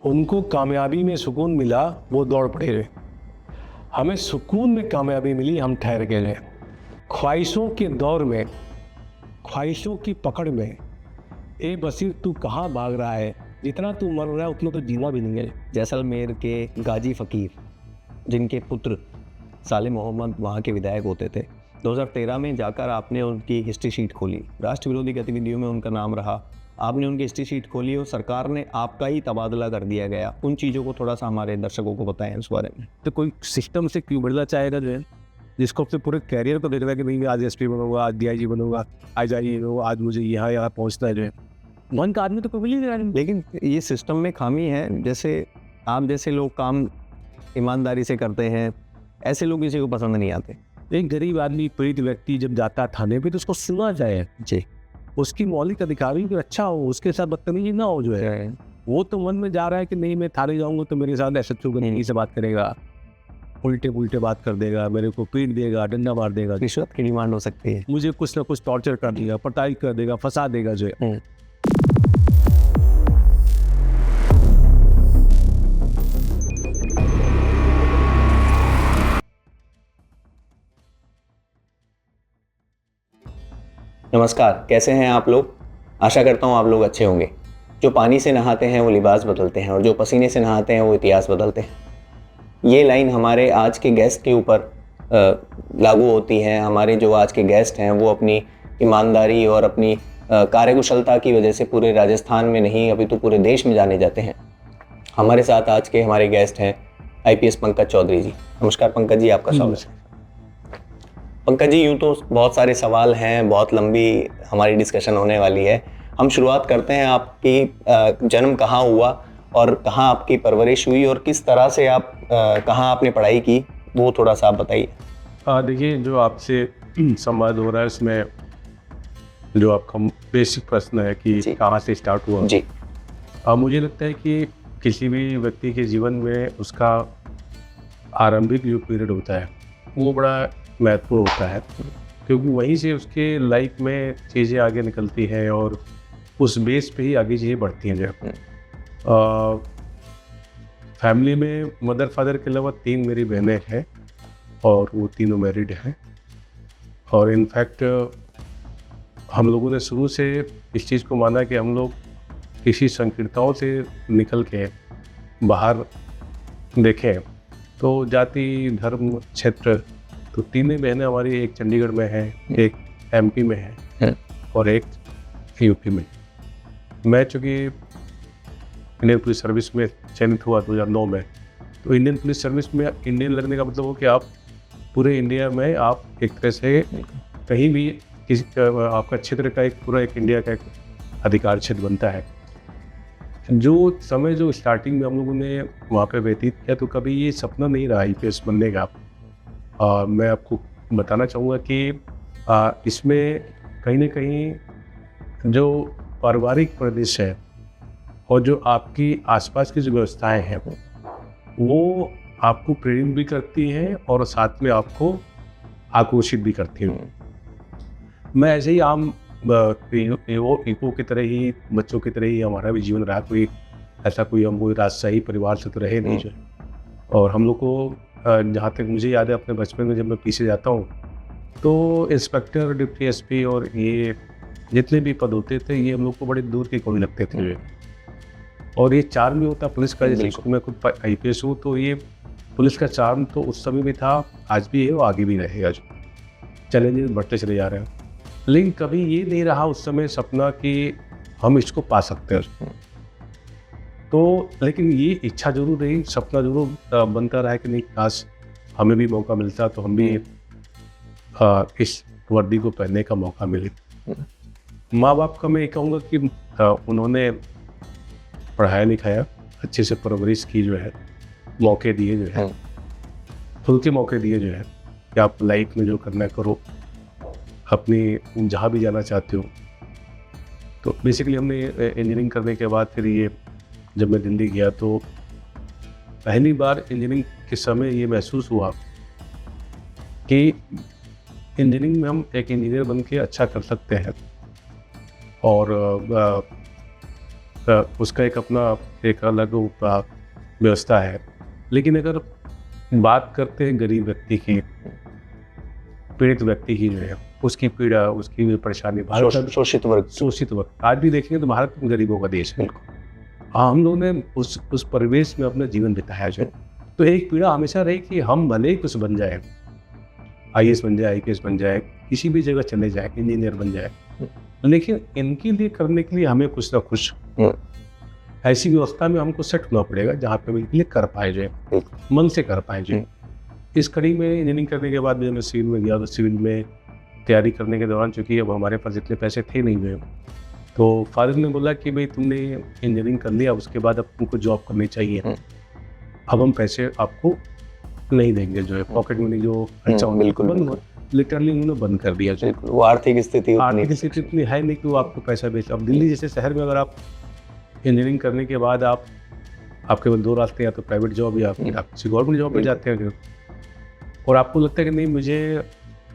उनको कामयाबी में सुकून मिला, वो दौड़ पड़े रहे। हमें सुकून में कामयाबी मिली, हम ठहर गए रहे। ख्वाहिशों के दौर में, ख्वाहिशों की पकड़ में, ए बसीर तू कहाँ भाग रहा है, जितना तू मर रहा है उतना तो जीना भी नहीं है। जैसलमेर के गाजी फ़कीर, जिनके पुत्र सालिम मोहम्मद वहाँ के विधायक होते थे, 2013 में जाकर आपने उनकी हिस्ट्री शीट खोली। राष्ट्र विरोधी गतिविधियों में उनका नाम रहा। आपने उनकी हिस्ट्री शीट खोली और सरकार ने आपका ही तबादला कर दिया गया। उन चीज़ों को थोड़ा सा हमारे दर्शकों को बताएं इस बारे में। तो कोई सिस्टम से क्यों बदलना चाहेगा जो है, जिसको अपने पूरे कैरियर को देख रहा है कि नहीं मैं आज एसपी बनूंगा, आज डीआईजी बनूंगा, आज मुझे यहाँ पहुँचना है जो है। मन का आदमी तो कोई मिल ही नहीं रहा। लेकिन ये सिस्टम में खामी है। जैसे आप जैसे लोग काम ईमानदारी से करते हैं, ऐसे लोग किसी को पसंद नहीं आते। एक गरीब आदमी, पीड़ित व्यक्ति जब जाता है थाने पे तो उसको सुना जाए जी, उसकी मौलिक अधिकारी भी अच्छा हो, उसके साथ बदतमीजी ना हो जो है। वो तो मन में जा रहा है कि नहीं मैं थाने जाऊंगा तो मेरे साथ एसएचओ गंदगी से बात करेगा, उल्टे पुल्टे बात कर देगा, मेरे को पीट देगा, डंडा मार देगा, रिश्वत की डिमांड हो सकती है, मुझे कुछ ना कुछ टॉर्चर कर देगा, पटाई कर देगा, फंसा देगा जो है। नमस्कार, कैसे हैं आप लोग? आशा करता हूँ आप लोग अच्छे होंगे। जो पानी से नहाते हैं वो लिबास बदलते हैं और जो पसीने से नहाते हैं वो इतिहास बदलते हैं। ये लाइन हमारे आज के गेस्ट के ऊपर लागू होती है। हमारे जो आज के गेस्ट हैं वो अपनी ईमानदारी और अपनी कार्यकुशलता की वजह से पूरे राजस्थान में नहीं अभी तो पूरे देश में जाने जाते हैं। हमारे साथ आज के हमारे गेस्ट हैं आईपीएस पंकज चौधरी जी। नमस्कार पंकज जी, आपका स्वागत है। पंकज जी, यूँ तो बहुत सारे सवाल हैं, बहुत लंबी हमारी डिस्कशन होने वाली है। हम शुरुआत करते हैं, आपकी जन्म कहाँ हुआ और कहाँ आपकी परवरिश हुई और किस तरह से आप कहाँ आपने पढ़ाई की, वो थोड़ा सा आप बताइए। देखिए, जो आपसे संवाद हो रहा है उसमें जो आपका बेसिक प्रश्न है कि कहाँ से स्टार्ट हुआ जी, मुझे लगता है कि किसी भी व्यक्ति के जीवन में उसका आरंभिक जो पीरियड होता है वो बड़ा महत्वपूर्ण होता है, क्योंकि वहीं से उसके लाइफ में चीज़ें आगे निकलती हैं और उस बेस पे ही आगे चीज़ें बढ़ती हैं। जो फैमिली में मदर फादर के अलावा 3 मेरी बहनें हैं और वो तीनों मैरिड हैं। और इनफैक्ट हम लोगों ने शुरू से इस चीज़ को माना कि हम लोग किसी संकीर्णताओं से निकल के बाहर देखें तो जाति, धर्म, क्षेत्र, तो तीनों बहनें हमारी, एक चंडीगढ़ में है, एक एमपी में है और एक यूपी में। मैं चूँकि इंडियन पुलिस सर्विस में चयनित हुआ 2009 में, तो इंडियन पुलिस सर्विस में इंडियन लगने का मतलब हो कि आप पूरे इंडिया में आप एक तरह से कहीं भी किसी आपका क्षेत्र का एक पूरा एक इंडिया का एक अधिकार क्षेत्र बनता है। जो समय जो स्टार्टिंग में हम लोगों ने वहाँ पे व्यतीत किया तो कभी ये सपना नहीं रहा आईपीएस बनने का। मैं आपको बताना चाहूँगा कि इसमें कहीं ना कहीं जो पारिवारिक प्रदेश है और जो आपकी आसपास की जो व्यवस्थाएं हैं वो आपको प्रेरित भी करती हैं और साथ में आपको आक्रोशित भी करती हैं। मैं ऐसे ही आम इको की तरह ही, बच्चों की तरह ही हमारा भी जीवन रहा। कोई ऐसा कोई हम कोई राजशाही परिवार से तो रहे नहीं जो। और हम लोग को जहाँ तक मुझे याद है अपने बचपन में जब मैं पीछे जाता हूँ तो इंस्पेक्टर, डिप्टी एसपी और ये जितने भी पद होते थे ये हम लोग को बड़े दूर के कोई लगते थे। और ये चार्म भी होता पुलिस का, जैसे मैं खुद आईपीएस हूँ तो ये पुलिस का चार्म तो उस समय भी था, आज भी है और आगे भी रहेगा। जो चैलेंजेस बढ़ते चले जा रहे हैं, लेकिन कभी ये नहीं रहा उस समय सपना कि हम इसको पा सकते हैं। तो लेकिन ये इच्छा जरूर रही, सपना जरूर बनता रहा कि नहीं काश हमें भी मौका मिलता तो हम भी इस वर्दी को पहनने का मौका मिले। माँ बाप का मैं ये कहूँगा कि उन्होंने पढ़ाया लिखाया, अच्छे से परवरिश की जो है, मौके दिए जो है, खुल के मौके दिए जो है कि आप लाइफ में जो करना करो, अपनी जहाँ भी जाना चाहते हो। तो बेसिकली हमने इंजीनियरिंग करने के बाद फिर ये जब मैं दिल्ली गया तो पहली बार इंजीनियरिंग के समय ये महसूस हुआ कि इंजीनियरिंग में हम एक इंजीनियर बन के अच्छा कर सकते हैं और उसका एक अपना एक अलग व्यवस्था है। लेकिन अगर बात करते हैं गरीब व्यक्ति की, पीड़ित व्यक्ति की जो है, उसकी पीड़ा, उसकी भी परेशानी, शोषित वर्ग। शोषित वर्ग, आज भी देखेंगे तो भारत गरीबों का देश है। बिल्कुल। हम लोगों ने उस परिवेश में अपना जीवन बिताया जो है। तो एक पीड़ा हमेशा रही कि हम भले ही कुछ बन जाए, IAS बन जाए, IPS बन जाए, किसी भी जगह चले जाए, इंजीनियर बन जाए, लेकिन इनके लिए करने के लिए हमें कुछ ना कुछ ऐसी व्यवस्था में हमको सेट होना पड़ेगा जहाँ पे हम इनके लिए कर पाए जाए, मन से कर पाए जाए। इस कड़ी में इंजीनियरिंग करने के बाद मैं सिविल में गया, तो सिविल में तैयारी करने के दौरान चूँकि अब हमारे पास इतने पैसे थे नहीं हुए, तो फादर ने बोला कि भाई तुमने इंजीनियरिंग कर लिया, उसके बाद अब तुमको जॉब करनी चाहिए, अब हम पैसे आपको नहीं देंगे, जो है पॉकेट मनी जो खर्चा बिल्कुल लिटरली उन्होंने बंद कर दिया। जो वो आर्थिक स्थिति इतनी है नहीं कि वो आपको पैसा बेच। अब दिल्ली जैसे शहर में अगर आप इंजीनियरिंग करने के बाद आपके केवल 2 रास्ते, या तो प्राइवेट जॉब या फिर आप किसी गवर्नमेंट जॉब में जाते हैं, और आपको लगता है कि नहीं मुझे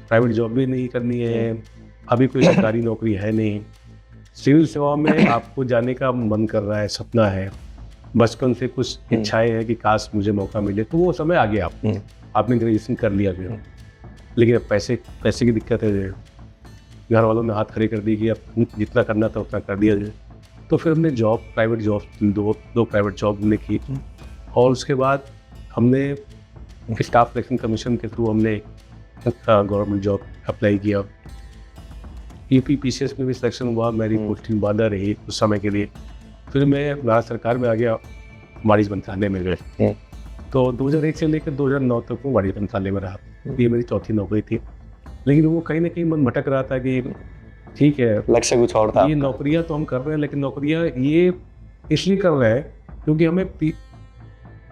प्राइवेट जॉब भी नहीं करनी है, अभी कोई सरकारी नौकरी है नहीं, सिविल सेवा में आपको जाने का मन कर रहा है, सपना है, बचपन से कुछ इच्छाएं हैं कि काश मुझे मौका मिले, तो वो समय आ गया। आपने ग्रेजुएशन कर लिया फिर, लेकिन अब पैसे की दिक्कत है, घर वालों ने हाथ खड़े कर दी कि अब जितना करना था उतना कर दिया जाए। तो फिर हमने प्राइवेट जॉब दो प्राइवेट जॉब हमने की, और उसके बाद हमने स्टाफ सिलेक्शन कमीशन के थ्रू हमने गवर्नमेंट जॉब अप्लाई किया। UPPCS में भी सिलेक्शन हुआ, मेरी पोस्टिंग बांधा रही उस समय के लिए। फिर मैं भारत सरकार में आ गया, वाणिज्य मंत्रालय में गए, तो 2001 से लेकर 2009 तक वो वाणिज्य मंत्रालय में रहा। ये मेरी चौथी नौकरी थी, लेकिन वो कहीं ना कहीं मन भटक रहा था कि ठीक है, लक्ष्य कुछ और था। ये नौकरियां तो हम कर रहे हैं, लेकिन नौकरियां ये इसलिए कर रहे हैं क्योंकि हमें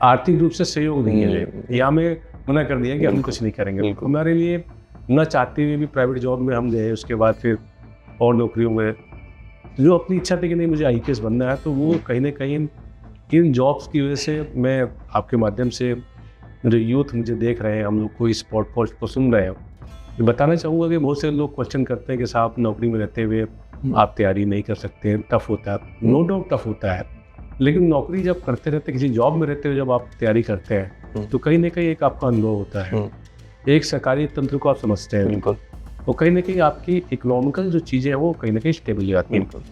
आर्थिक रूप से सहयोग नहीं है, या हमें मना कर दिया कि हम कुछ नहीं करेंगे। हमारे लिए न चाहते हुए भी प्राइवेट जॉब में हम गए, उसके बाद फिर और नौकरियों में जो अपनी इच्छा थी कि नहीं मुझे IPS बनना है, तो वो कहीं ना कहीं इन जॉब्स की वजह से, मैं आपके माध्यम से जो यूथ मुझे देख रहे हैं, हम लोग को इस पॉडकास्ट को सुन रहे हैं, मैं बताना चाहूँगा कि बहुत से लोग क्वेश्चन करते हैं कि साहब नौकरी में रहते हुए आप तैयारी नहीं कर सकते, टफ होता है। नो डाउट टफ होता है, लेकिन नौकरी जब करते रहते, किसी जॉब में रहते हुए जब आप तैयारी करते हैं, तो कहीं ना कहीं एक आपका अनुभव होता है, एक सरकारी तंत्र को आप समझते हैं, तो कहीं ना कहीं आपकी इकोनॉमिकल जो चीज़ें हैं वो कहीं ना कहीं स्टेबल जाती हैं।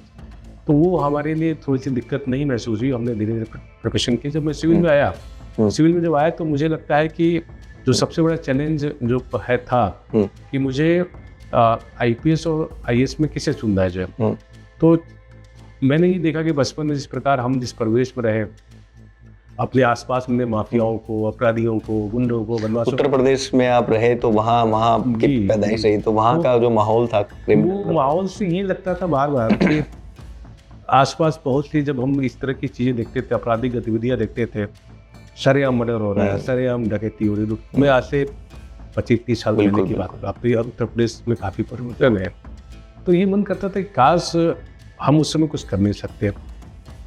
तो वो हमारे लिए थोड़ी सी दिक्कत नहीं महसूस हुई, हमने धीरे धीरे प्रिपरेशन की। जब मैं सिविल में आया, सिविल में जब आया तो मुझे लगता है कि जो सबसे बड़ा चैलेंज जो था कि मुझे IPS और IAS में किसे चुनना है जो है। तो मैंने ये देखा कि बचपन में जिस प्रकार हम जिस परिवेश में रहे, अपने आसपास में माफियाओं को, अपराधियों को, गुंडों को, बदमाशों, उत्तर प्रदेश में आप रहे तो वहाँ की पैदाइश रही, तो वहाँ का जो माहौल था, वो माहौल से ये लगता था बार बार कि आसपास बहुत सी, जब हम इस तरह की चीज़ें देखते थे, आपराधिक गतिविधियाँ देखते थे, सरेआम मर्डर हो रहा है, सरेआम डकैती हो रही है। मैं आज से 25-30 साल पहले की बात कर रहा हूँ, अब उत्तर प्रदेश में काफ़ी परिवर्तन है। तो ये मन करता था कि काश हम उस समय कुछ कर नहीं सकते,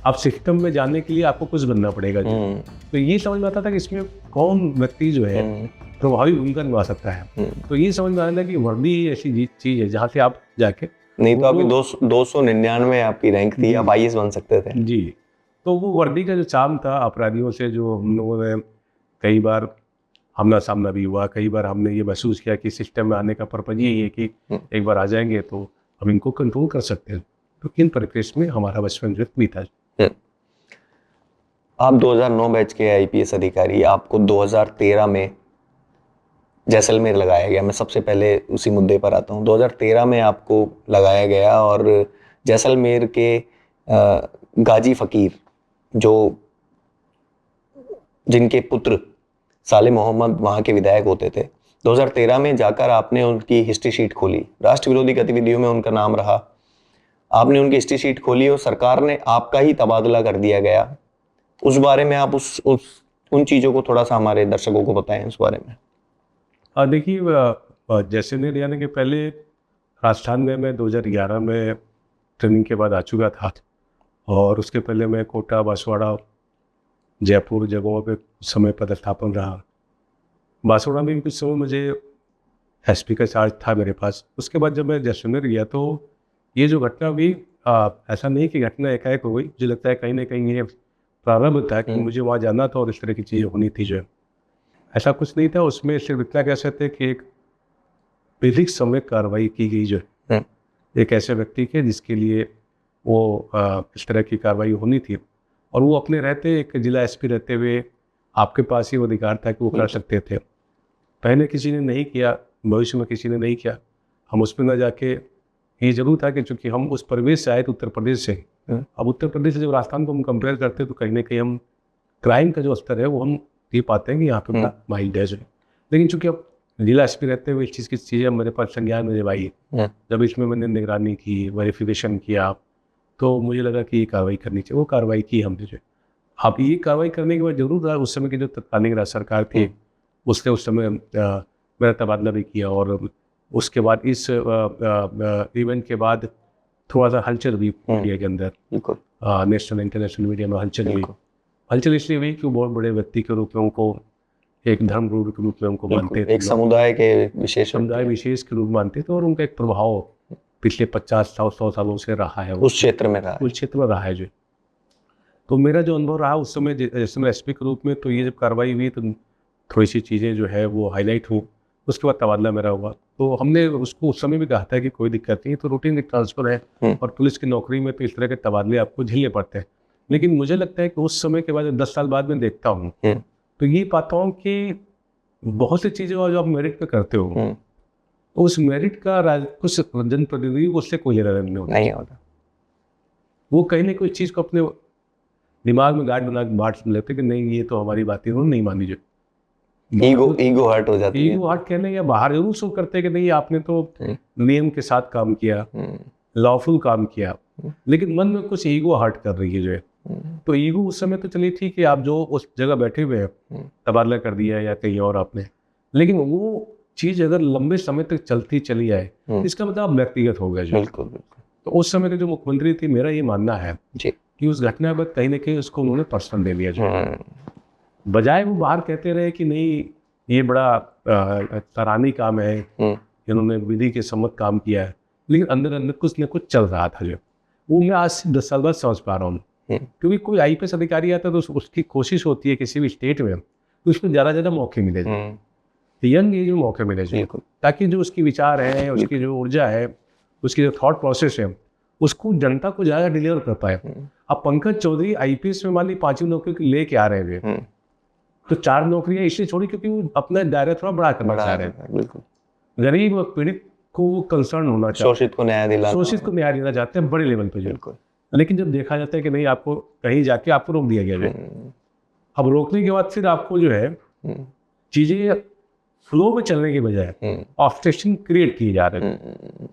अब सिस्टम में जाने के लिए आपको कुछ बनना पड़ेगा। तो ये समझ में आता था कि इसमें कौन व्यक्ति जो है प्रभावी भूमिका निभा सकता है। तो ये समझ में आया कि वर्दी ऐसी चीज़ है जहाँ से आप जाके, नहीं तो आपकी 299 आपकी रैंक थी, आप IAS बन सकते थे। जी, तो वो वर्दी का जो चार्म था, अपराधियों से जो हम लोगों ने कई बार आमना सामना भी हुआ, कई बार हमने ये महसूस किया कि सिस्टम में आने का पर्पज यही है कि एक बार आ जाएंगे तो हम इनको कंट्रोल कर सकते हैं। तो इन परिप्रेक्ष्य में हमारा बचपन जो बीता। आप 2009 बैच के IPS अधिकारी, आपको 2013 में जैसलमेर लगाया गया। मैं सबसे पहले उसी मुद्दे पर आता हूँ। 2013 में आपको लगाया गया और जैसलमेर के गाजी फ़कीर, जो जिनके पुत्र साले मोहम्मद वहाँ के विधायक होते थे, 2013 में जाकर आपने उनकी हिस्ट्री शीट खोली। राष्ट्र विरोधी गतिविधियों में उनका नाम रहा, आपने उनकी हिस्ट्री शीट खोली और सरकार ने आपका ही तबादला कर दिया गया। उस बारे में आप उन चीज़ों को थोड़ा सा हमारे दर्शकों को बताएं उस बारे में। देखिए, जैसलमेर आने के पहले राजस्थान में मैं 2011 में ट्रेनिंग के बाद आ चुका था, और उसके पहले मैं कोटा, बांसवाड़ा, जयपुर जगहों पे समय पदस्थापन रहा। बांसवाड़ा में भी कुछ समय मुझे SP का चार्ज था मेरे पास। उसके बाद जब मैं जैसलमेर गया तो ये जो घटना हुई, ऐसा नहीं कि घटना एकाएक हो गई, मुझे लगता है कहीं ना कहीं ये प्रारंभ था कि मुझे वहाँ जाना था और इस तरह की चीज़ें होनी थी जो है। ऐसा कुछ नहीं था उसमें, सिर्फ इतना कह सकते हैं कि एक विधिक समय कार्रवाई की गई जो है एक ऐसे व्यक्ति के जिसके लिए वो इस तरह की कार्रवाई होनी थी, और वो अपने रहते एक जिला एसपी रहते हुए आपके पास ही वो अधिकार था कि वो कर सकते थे। पहले किसी ने नहीं किया, भविष्य में किसी ने नहीं किया। हम उसमें न जाके, ये जरूर था कि चूंकि हम उस परिवेश से आए थे, उत्तर प्रदेश से, अब उत्तर प्रदेश से जब राजस्थान को हम कंपेयर करते हैं तो कहीं ना कहीं हम क्राइम का जो स्तर है वो हम ये पाते हैं कि यहाँ पे बड़ा माइल्ड है। लेकिन चूंकि अब जिला एसपी रहते हुए इस चीज़ की चीज़ें मेरे पास संज्ञान में जब आई, जब इसमें मैंने निगरानी की, वेरिफिकेशन किया, तो मुझे लगा कि ये कार्रवाई करनी चाहिए। वो कार्रवाई की हमने जो। अब ये कार्रवाई करने के बाद जरूर उस समय की जो तत्कालीन राज्य सरकार थी उसने उस समय मेरा तबादला भी किया, और उसके बाद इस इवेंट के बाद थोड़ा सा हलचल हुई मीडिया के अंदर, नेशनल इंटरनेशनल मीडिया में हलचल हुई। हलचल इसलिए हुई कि बहुत बड़े व्यक्ति के रूप में उनको, एक धर्म गुरु के रूप में उनको मानते थे, एक समुदाय के विशेष समुदाय विशेष के रूप मानते थे, और उनका एक प्रभाव पिछले 50-100 सालों से रहा है, उस क्षेत्र में रहा है जो। तो मेरा जो अनुभव रहा उस समय जैसे मैं एसपी के रूप में, तो ये जब कार्रवाई हुई तो थोड़ी सी चीज़ें जो है वो हाईलाइट हुई। उसके बाद तबादला मेरा हुआ, तो हमने उसको उस समय भी कहा था कि कोई दिक्कत नहीं, तो रूटीन ट्रांसफ़र है और पुलिस की नौकरी में तो इस तरह के तबादले आपको झेलने पड़ते हैं। लेकिन मुझे लगता है कि उस समय के बाद 10 साल बाद मैं देखता हूँ तो ये पाता हूँ कि बहुत सी चीज़ें जो आप मेरिट पे करते हो, तो उस मेरिट का कुछ जनप्रतिनिधि को उससे कोई लेना नहीं होता। वो कहीं ना कोई चीज़ को अपने दिमाग में गार्ड बना के बांट लेते कि नहीं ये तो हमारी बातें उन्होंने नहीं मानी। जो ईगो हर्ट हो जाती है, ईगो हर्ट कहने या बाहर जरूर शो करते कि नहीं आपने तो नियम के साथ काम किया, लॉफुल काम किया, लेकिन मन में कुछ ईगो हर्ट कर रही है जो है। तो ईगो उस समय तो चलिए ठीक है, आप जो उस जगह बैठे हुए हैं, तबादला कर दिया या कहीं और आपने, लेकिन वो चीज़ अगर लंबे समय तक चलती चली आए इसका मतलब आप व्यक्तिगत हो गए जो। बिल्कुल। तो उस समय के जो मुख्यमंत्री थी, मेरा ये मानना है कि उस घटना के बाद कहीं ना कहीं उसको उन्होंने पर्सनल ले लिया जो। बजाय वो बाहर कहते रहे कि नहीं ये बड़ा सराहनीय काम है, इन्होंने विधि के सम्मत काम किया है, लेकिन अंदर अंदर कुछ न कुछ चल रहा था जो। वो मैं आज से 10 साल बाद समझ पा रहा हूँ, क्योंकि कोई आईपीएस अधिकारी आता है तो उसकी कोशिश होती है किसी भी स्टेट में तो उसको ज़्यादा मौके मिले जाए, यंग एज में मौके मिले जाए, ताकि जो उसकी विचार है, उसकी जो ऊर्जा है, उसकी जो थॉट प्रोसेस है, उसको जनता को ज़्यादा डिलीवर कर पाए। अब पंकज चौधरी आईपीएस में मान ली 5वीं नौकरी लेके आ रहे थे, तो 4 नौकरियां इसलिए छोड़ी क्योंकि वो अपना दायरा थोड़ा बड़ा करना चाह रहे हैं। बिल्कुल, गरीब पीड़ित को वो कंसर्न होना चाहिए, शोषित को न्याय दिलाना चाहते हैं बड़े लेवल पे जो। लेकिन जब देखा जाता है कि नहीं आपको कहीं जाके आपको रोक दिया गया है, अब रोकने के बाद फिर आपको जो है चीजें फ्लो में चलने के बजाय ऑब्स्ट्रक्शन क्रिएट किए जा रहे हैं।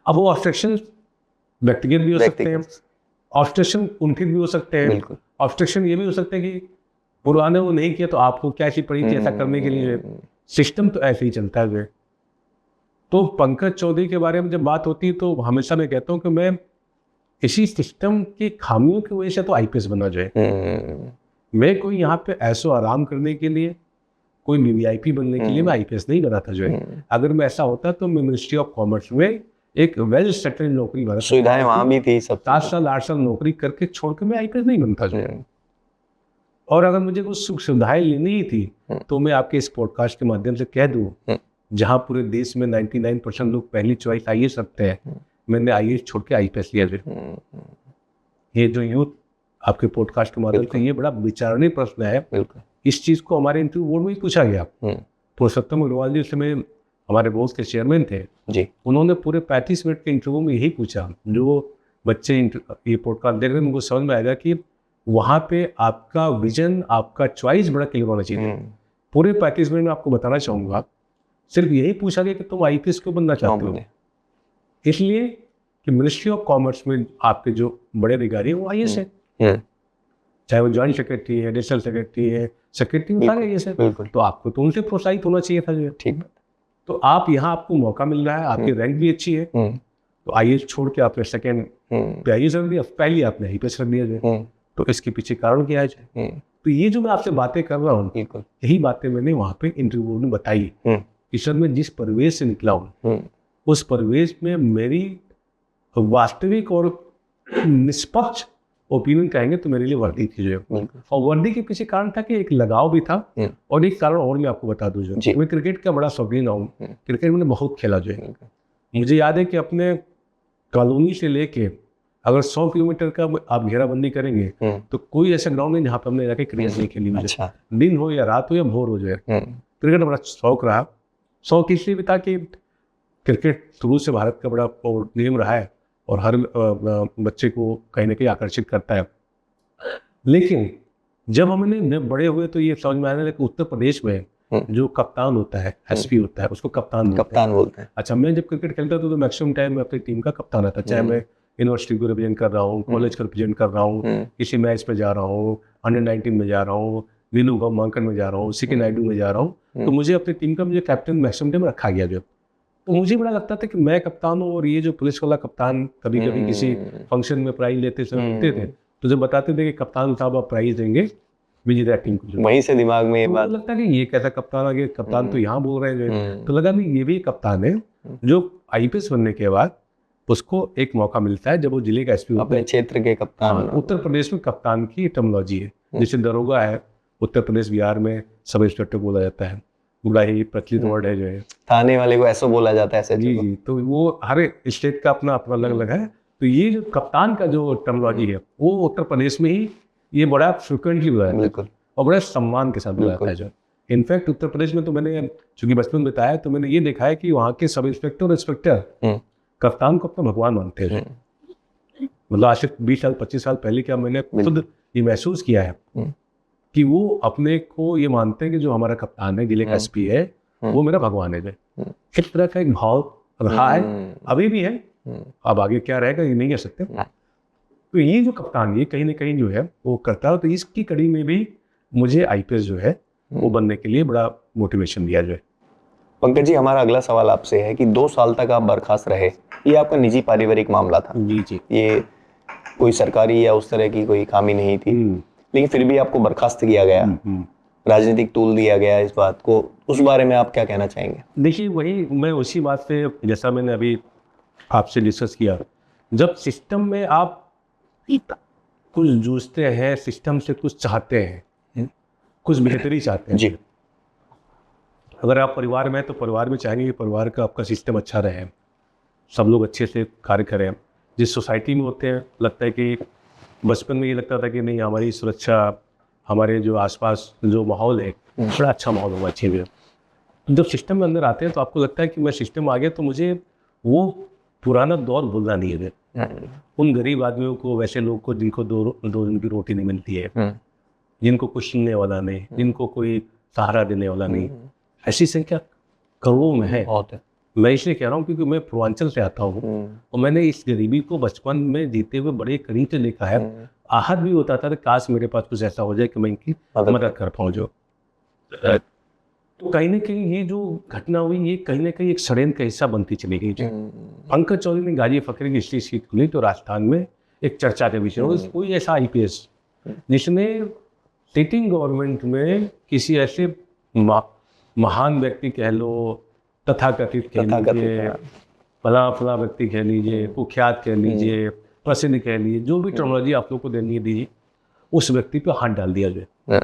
अब वो ऑब्स्ट्रक्शन व्यक्तिगत भी हो सकते हैं, ऑब्स्ट्रक्शन कुंठित भी हो सकते हैं, ऑब्स्ट्रक्शन ये भी हो सकते हैं कि पुराने वो नहीं किया तो आपको क्या चीज पड़ी थी ऐसा करने के लिए। सिस्टम तो ऐसे ही चलता है। तो पंकज चौधरी के बारे में जब बात होती है तो हमेशा मैं कहता हूँ कि मैं इसी सिस्टम की खामियों की वजह से तो आईपीएस बना जाए। मैं कोई यहाँ पे ऐसो आराम करने के लिए, कोई वीवीआईपी बनने के लिए मैं आईपीएस नहीं बना था जो है। अगर मैं ऐसा होता तो मैं मिनिस्ट्री ऑफ कॉमर्स में एक वेल सेटल्ड नौकरी बना, सुविधाएं वहां भी थी, सब 7 साल 8 साल नौकरी करके छोड़ के मैं आईपीएस नहीं बनता जो है। और अगर मुझे कुछ सुख सुविधाएं लेनी ही थी तो मैं आपके इस पॉडकास्ट के माध्यम से कह दूं, जहां पूरे देश में 99% लोग पहली चॉइस आईएएस रखते हैं, मैंने आईएएस छोड़ के आईपीएस लिया। ये जो यूथ आपके पॉडकास्ट के माध्यम से, ये बड़ा विचारणीय प्रश्न है। इस चीज को हमारे इंटरव्यू बोर्ड में ही पूछा गया। पुरुषोत्तम अग्रवाल जी उस समय हमारे बोर्ड के चेयरमैन थे जी, उन्होंने पूरे 35 मिनट के इंटरव्यू में यही पूछा। जो बच्चे ये पॉडकास्ट देख रहे हैं उनको समझ में आएगा कि वहाँ पे आपका विजन, आपका चॉइस बड़ा क्लियर होना चाहिए। पूरे 35 मिनट में आपको बताना चाहूँगा, सिर्फ यही पूछा गया कि तुम आईपीएस क्यों बनना चाहते हो। इसलिए कि मिनिस्ट्री ऑफ कॉमर्स में आपके जो बड़े अधिकारी हैं वो आईएएस है, चाहे वो ज्वाइंट सेक्रेटरी है, एडिशनल सेक्रेटरी है, सेक्रेटरी सारे आईएएस है। तो आपको तो उनसे प्रोत्साहित होना चाहिए था जो। ठीक, तो आप यहाँ आपको मौका मिल रहा है, आपकी रैंक भी अच्छी है, तो आईएएस छोड़ के आपने सेकेंड पे आईएएस रख दिया, पहली आपने आईपीएस रख दिया जो। तो इसके पीछे कारण क्या है? तो ये जो मैं आपसे बातें कर रहा हूँ, यही बातें मैंने वहाँ पे इंटरव्यू में बताई कि सर मैं जिस परिवेश से निकला हूँ उस परिवेश में मेरी वास्तविक और निष्पक्ष ओपिनियन कहेंगे तो मेरे लिए वर्दी थी जो है। बिल्कुल। और वर्दी के पीछे कारण था कि एक लगाव भी था, और एक कारण और मैं आपको बता दूं, जी। जो मैं क्रिकेट का बड़ा शौकीन हूँ, क्रिकेट मैंने बहुत खेला जो है। मुझे याद है कि अपने कॉलोनी से लेके अगर 100 किलोमीटर का आप घेराबंदी करेंगे तो कोई ऐसा ग्राउंड नहीं जहाँ पे हमने जाके क्रिकेट नहीं खेली। मुझे अच्छा। दिन हो या रात हो या भोर हो जो है, क्रिकेट का बड़ा शौक रहा। शौक इसलिए भी था कि क्रिकेट शुरू से भारत का बड़ा गेम रहा है और हर बच्चे को कहीं ना कहीं आकर्षित करता है। लेकिन जब हमने बड़े हुए तो ये समझ में आने लगा कि उत्तर प्रदेश में जो कप्तान होता है, एसपी होता है, उसको कप्तान बोलते हैं। अच्छा, मैं जब क्रिकेट खेलता था तो मैक्सिमम टाइम मैं अपनी टीम का कप्तान रहता, चाहे मैं यूनिवर्सिटी को रिप्रेजेंट कर रहा हूँ, कॉलेज को रिप्रेजेंट कर रहा हूँ, किसी मैच में जा रहा हूँ, अंडर-19 में जा रहा हूँ, वीनू मांकन में जा रहा हूँ, सिकी नायडू में जा रहा हूँ, तो मुझे अपनी टीम का मुझे कैप्टन मैक्सिमम टाइम रखा गया जो। तो मुझे बड़ा लगता था कि मैं कप्तान हूँ और ये जो पुलिस वाला कप्तान कभी कभी किसी फंक्शन में प्राइज लेते समय होते थे तो जब बताते थे कि कप्तान साहब आप प्राइज देंगे विजेता टीम को, वहीं से दिमाग में ये तो बात लगता है कि ये कैसा कप्तान आ गया, कप्तान तो यहाँ बोल रहे हैं। तो लगा नहीं, ये भी कप्तान है जो आईपीएस बनने के बाद उसको एक मौका मिलता है जब वो जिले का एसपी अपने क्षेत्र के कप्तान। उत्तर प्रदेश में कप्तान की टर्मिनोलॉजी है, जैसे दरोगा है उत्तर प्रदेश बिहार में सब इंस्पेक्टर बोला जाता है, बड़ा ही प्रचलित वर्ड है जो है। थाने वाले को ऐसा बोला जाता है। जी जी, तो वो हर स्टेट का अपना अपना अलग अलग है। तो ये जो कप्तान का जो टर्मिनोलॉजी है वो उत्तर प्रदेश में ही ये बड़ा फ्रिक्वेंटली बुलाया जाता है और बड़ा सम्मान के साथ बुलाया जाता है जो। इनफैक्ट उत्तर प्रदेश में तो मैंने चूंकि बचपन बताया तो मैंने ये देखा है कि वहाँ के सब इंस्पेक्टर और इंस्पेक्टर कप्तान को अपना भगवान मानते हैं। मतलब आज से 20 साल 25 साल पहले क्या मैंने खुद ये महसूस किया है कि वो अपने को ये मानते हैं कि जो हमारा कप्तान है, जिले का एसपी है, वो मेरा भगवान है। इस तरह का एक भाव रहा है, अभी भी है, अब आगे क्या रहेगा ये नहीं कह सकते। तो ये जो कप्तान ये कहीं ना कहीं जो है वो करता है। तो इसकी कड़ी में भी मुझे आईपीएस जो है वो बनने के लिए बड़ा मोटिवेशन दिया जो है। पंकज जी, हमारा अगला सवाल आपसे है कि 2 साल तक आप बर्खास्त रहे, ये आपका निजी पारिवारिक मामला था। जी जी, ये कोई सरकारी या उस तरह की कोई खामी नहीं थी, लेकिन फिर भी आपको बर्खास्त किया गया, राजनीतिक तूल दिया गया इस बात को, उस बारे में आप क्या कहना चाहेंगे? देखिए, वही मैं उसी बात पे जैसा मैंने अभी आपसे डिस्कस किया, जब सिस्टम में आप कुछ जूझते हैं, सिस्टम से कुछ चाहते हैं, कुछ बेहतरी चाहते हैं जी, अगर आप परिवार में हैं तो परिवार में चाहेंगे कि परिवार का आपका सिस्टम अच्छा रहे, सब लोग अच्छे से कार्य करें। जिस सोसाइटी में होते हैं लगता है कि बचपन में ये लगता था कि नहीं, हमारी सुरक्षा, हमारे जो आसपास जो माहौल है बड़ा अच्छा माहौल होगा चाहिए। जब सिस्टम में अंदर आते हैं तो आपको लगता है कि मैं सिस्टम आ गया तो मुझे वो पुराना दौर भूलना नहीं है। उन गरीब आदमियों को, वैसे लोग को जिनको दो दिन की रोटी नहीं मिलती है, जिनको कोई सुनने वाला नहीं, जिनको कोई सहारा देने वाला नहीं, ऐसी संख्या करोड़ों में है। बहुत है। मैं इसलिए कह रहा हूँ क्योंकि मैं पूर्वांचल से आता हूँ और मैंने इस गरीबी को बचपन में जीते हुए बड़े करीब से देखा है। आहत भी होता था कि काश मेरे पास कुछ ऐसा हो जाए कि मैं इनकी मदद कर पाऊँ जो। तो कहीं ना कहीं ये जो घटना हुई ये कहीं ना कहीं एक षड्यंत्र का हिस्सा बनती चली गई। पंकज चौधरी ने गाजी फकरे की इसलिए सीट खुली तो राजस्थान में एक चर्चा के विषय हो, कोई ऐसा आईपीएस जिसने सिटिंग गवर्नमेंट में किसी ऐसे महान व्यक्ति कह लो, तथाकथित कह लीजिए, फला व्यक्ति कह लीजिए, कुख्यात कह लीजिए, प्रसिद्ध कह लीजिए, जो भी टर्मिनोलॉजी आप लोग को देनी है दीजिए, उस व्यक्ति पे हाथ डाल दिया जाए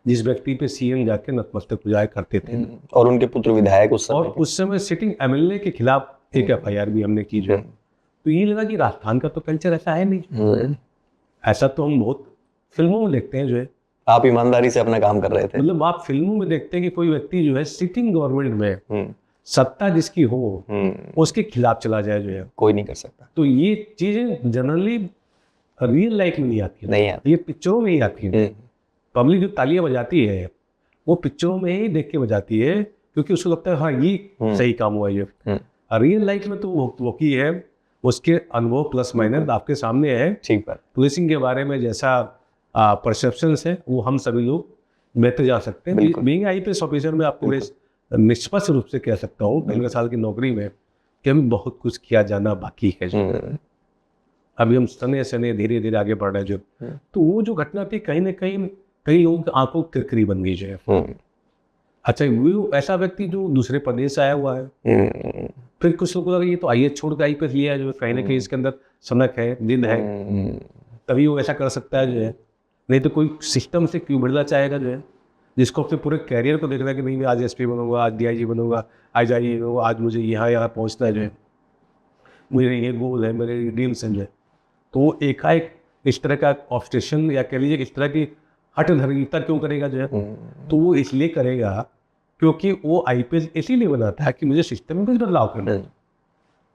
जिस व्यक्ति पे सीएम जाके नतमस्तक पूजाएं करते थे और उनके पुत्र विधायक उस समय सिटिंग एमएलए के खिलाफ एक एफआईआर भी हमने की जो। तो ये लगा कि राजस्थान का तो कल्चर ऐसा है नहीं, ऐसा तो हम बहुत फिल्मों में देखते हैं जो है। आप ईमानदारी से अपना काम कर रहे थे। मतलब आप फिल्मों में देखते हैं कि कोई व्यक्ति जो है सिटिंग गवर्नमेंट में सत्ता जिसकी हो उसके खिलाफ चला जाए जो है, कोई नहीं कर सकता। तो ये चीजें जनरली रियल लाइफ में नहीं आती है, ये पिक्चरों में ही आती है। पब्लिक जो तालियां बजाती है वो पिक्चरों में ही देख के बजाती है क्योंकि उसको लगता है हाँ ये सही काम हुआ ये। रियल लाइफ में तो वो की है, उसके अनुभव प्लस माइनस आपके सामने है। ठीक बात। पुलिसिंग के बारे में जैसा परसेप्शंस है वो हम सभी लोग बेहतर जा सकते हैं। बीइंग आईपीएस ऑफिसर में आपको निष्पक्ष रूप से कह सकता हूँ 15 साल की नौकरी में कि अभी बहुत कुछ किया जाना बाकी है जो अभी हम सने धीरे धीरे आगे बढ़ रहे हैं जो। तो वो जो घटना थी कहीं ना कहीं कई लोगों की आंखों की किरकिरी बन गई जो है। अच्छा, वो ऐसा व्यक्ति जो दूसरे प्रदेश से आया हुआ है, फिर कुछ लोगों को लगा ये तो आईएएस छोड़ के आईपीएस लिया है जो, कहीं ना कहीं इसके अंदर सनक है, जिद है। तभी वो ऐसा कर सकता है जो है, नहीं तो कोई सिस्टम से क्यों बढ़ना चाहेगा जो है, जिसको अपने पूरे कैरियर को देखना है कि नहीं मैं आज एसपी बनूंगा, आज डीआईजी बनूंगा, आज आई बनूंगा, आज मुझे यहाँ पहुँचना है जो है, मुझे ये गोल है, मेरे ड्रीम्स हैं जो है। तो वो एकाएक इस तरह का ऑब्सेशन या कह लीजिए इस तरह की हठधर्मिता क्यों करेगा जो है, तो वो इसलिए करेगा क्योंकि वो आईपीएस इसीलिए बनाता है कि मुझे सिस्टम में कुछ बदलाव करना है,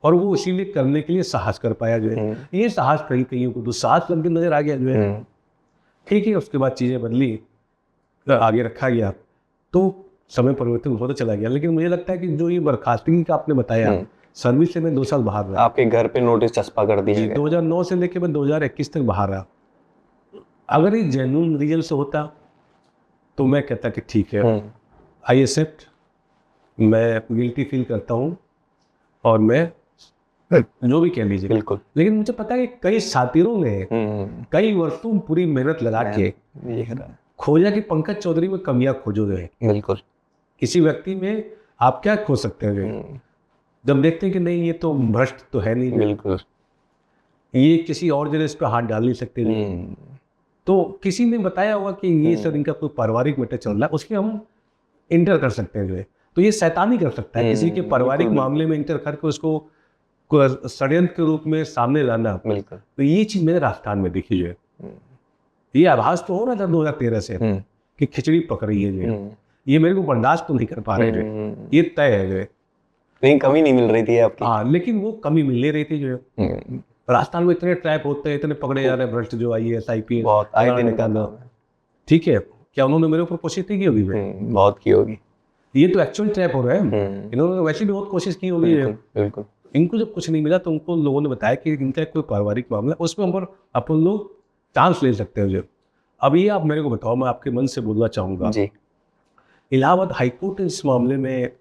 और वो इसीलिए करने के लिए साहस कर पाया जो है। ये साहस कईयों को दुस्साहस करके नजर आ गया जो है, ठीक है। उसके बाद चीज़ें बदली, आगे रखा गया, तो समय परिवर्तन होता चला गया। लेकिन मुझे लगता है कि जो ये बर्खास्तगी का आपने बताया, सर्विस से मैं 2 साल बाहर रहा, आपके घर पे नोटिस चस्पा कर दिया गया। 2009 से लेकर मैं 2021 तक बाहर रहा। अगर ये जेन्युइन रीजन से होता तो मैं कहता कि ठीक है, आई एक्सेप्ट, मैं गिल्टी फील करता हूँ और मैं जो भी कह लीजिए, बिल्कुल। लेकिन मुझे पता है कि कई साथीरों ने कई वर्षों पूरी मेहनत लगा के ये खोजा कि पंकज चौधरी में कमियां खोजो जो है। बिल्कुल। किसी व्यक्ति में आप क्या खोज सकते हैं जो है? जब देखते हैं कि नहीं ये तो भ्रष्ट तो है नहीं, बिल्कुल, ये किसी और जगह इस पर हाथ डाल नहीं सकते, तो किसी ने बताया होगा कि ये सर इनका कोई पारिवारिक मैटर चल रहा है, उसमें हम इंटर कर सकते हैं जो है। तो ये शैतानी कर सकता है, किसी के पारिवारिक मामले में इंटर करके उसको षड्यंत्र के रूप में सामने लाना। बिल्कुल। तो ये चीज मैंने राजस्थान में देखी जो है। ये आभास तो हो रहा था 2013 से कि खिचड़ी पक रही है जो है, ये मेरे को बर्दाश्त तो नहीं कर पा रहे जो है, ये तय है जो है। नहीं, कमी नहीं मिल रही थी आपकी। हाँ, लेकिन वो कमी मिल नहीं रही थी जो है। राजस्थान में इतने ट्रैप होते हैं, इतने पकड़े जा रहे हैं भ्रष्ट जो IAS IPS, बहुत आए दिन का, ठीक है। क्या उन्होंने मेरे ऊपर कोशिश नहीं की होगी? बहुत की होगी। ये तो एक्चुअल ट्रैप हो रहा है, इन्होंने वैसे भी बहुत कोशिश की होगी। बिल्कुल। इनको जब कुछ नहीं मिला तो उनको लोगों ने बताया कि इनका कोई पारिवारिक मामला है, उसमें अपन लोग चांस ले सकते हैं जो। अब ये आप मेरे को बताओ, मैं आपके मन से बोलना चाहूँगा जी। इलाहाबाद हाईकोर्ट ने इस मामले में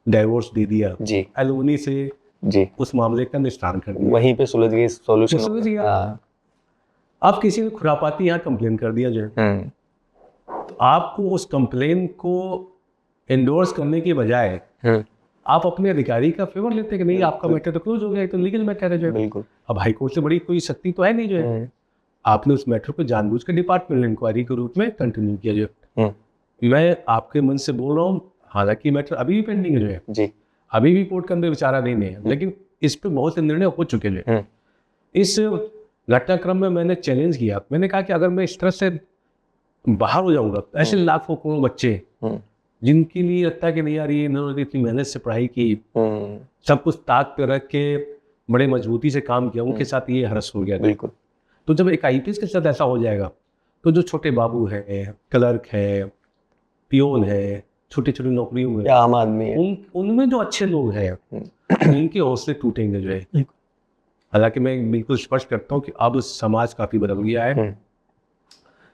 डाइवोर्स दे दिया जी। एलुमनी से जी। उस मामले का निस्तारण कर दिया, वहीं पे सुलझ गई, सॉल्यूशन सुलझ गया। अब किसी ने खुरापाती यहाँ कंप्लेन कर दिया जो, तो आपको उस कंप्लेन को एंडोर्स करने के बजाय आप अपने अधिकारी का फेवर लेते हैं कि नहीं आपका मैटर तो क्लोज हो गया, तो लीगल मैटर है जो। बिल्कुल। अब हाईकोर्ट से बड़ी कोई शक्ति तो है नहीं जो है। आपने उस मैटर को जानबूझ कर डिपार्टमेंटल इंक्वायरी के रूप में कंटिन्यू किया जो। मैं आपके मन से बोल रहा हूँ, हालांकि मैटर अभी भी पेंडिंग है जो है जी, अभी भी कोर्ट के अंदर विचाराधीन है, लेकिन इस पे बहुत से निर्णय हो चुके हैं। इस घटनाक्रम में मैंने चैलेंज किया, मैंने कहा कि अगर मैं इस तरह से बाहर हो जाऊंगा तो ऐसे लाखों करोड़ों बच्चे जिनके लिए लगता है कि नहीं यार ये इन्होंने इतनी मेहनत से पढ़ाई की, सब कुछ ताक पे रख के बड़े मजबूती से काम किया, उनके साथ ये हरस हो गया। बिल्कुल। तो जब एक IPS के साथ ऐसा हो जाएगा तो जो छोटे बाबू है, क्लर्क है, पियोन है, छोटी छोटी नौकरियों में आम आदमी है, उनमें जो अच्छे लोग हैं उनके हौसले टूटेंगे जो है। हालांकि मैं बिल्कुल स्पष्ट करता हूँ कि अब समाज काफी बदल गया है,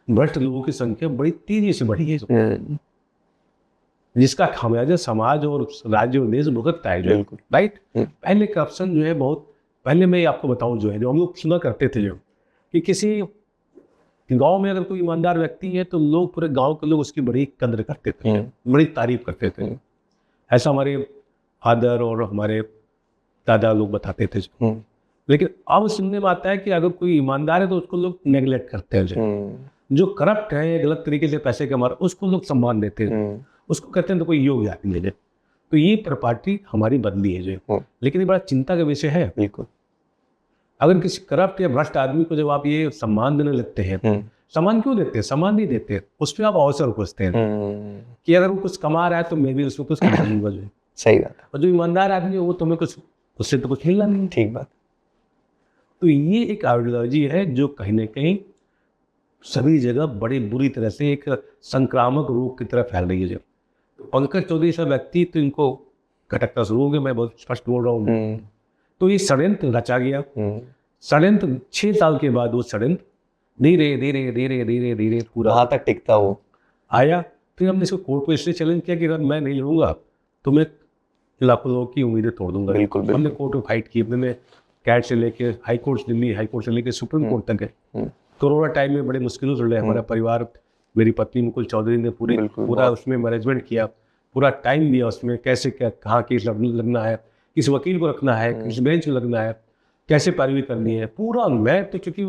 भ्रष्ट लोगों की संख्या बड़ी तेजी से बढ़ी है, जिसका खामियाजा समाज और राज्य और देश भुगतता है जो, राइट। पहले करप्शन जो है बहुत पहले, मैं आपको बताऊं जो है, जो हम लोग सुना करते थे जो कि किसी गांव में अगर कोई ईमानदार व्यक्ति है तो लोग, पूरे गांव के लोग उसकी बड़ी कद्र करते थे, बड़ी तारीफ करते थे। ऐसा हमारे फादर और हमारे दादा लोग बताते थे। लेकिन अब सुनने में आता है कि अगर कोई ईमानदार है तो उसको लोग नेग्लेक्ट करते हैं, जो करप्ट है, गलत तरीके से पैसे कमा रहे उसको लोग सम्मान देते हैं, उसको कहते हैं तो कोई योग्य आदमी है। तो ये प्रॉपर्टी हमारी बदली है जो, लेकिन ये बड़ा चिंता का विषय है। बिल्कुल। अगर किसी करप्ट या भ्रष्ट आदमी को जब आप ये सम्मान देने लगते हैं, सम्मान क्यों देते हैं? सम्मान नहीं देते, उस पर आप अवसर खोजते हैं कि अगर वो कुछ कमा रहा है तो मैं भी उसको कुछ कमाऊंगा जो। सही बात है। और जो ईमानदार आदमी है वो तुम्हें कुछ, उससे तो कुछ मिलना नहीं। ठीक बात। तो ये एक आइडियोलॉजी है जो कहीं ना कहीं सभी जगह बड़ी बुरी तरह से एक संक्रामक रोग की तरह फैल रही है। तो पंकज चौधरी सा व्यक्ति तो इनको खटकना शुरू हो गया, मैं बहुत स्पष्ट बोल रहा हूँ। तो ये षड्यंत्र रचा गया। षड्यंत्र 6 साल के बाद वो षड्यंत्र धीरे धीरे धीरे धीरे धीरे पूरा वहाँ तक टिकता हो आया। फिर हमने इसको कोर्ट को इसलिए चैलेंज किया कि अगर मैं नहीं लड़ूंगा तो मैं लाखों लोगों की उम्मीदें तोड़ दूंगा। बिल्कुल। हमने कोर्ट में फाइट की, हमने कैट से लेके high court, Delhi high court से लेके सुप्रीम कोर्ट तक है। कोरोना टाइम में बड़े मुश्किलों से लड़े हमारा परिवार, मेरी पत्नी मुकुल चौधरी ने पूरा उसमें मैनेजमेंट किया, पूरा टाइम दिया उसमें, कैसे क्या कहाँ केस लगना है, किस वकील को रखना है, किस बेंच में लगना है, कैसे पैरवी करनी है, पूरा। मैं तो चूंकि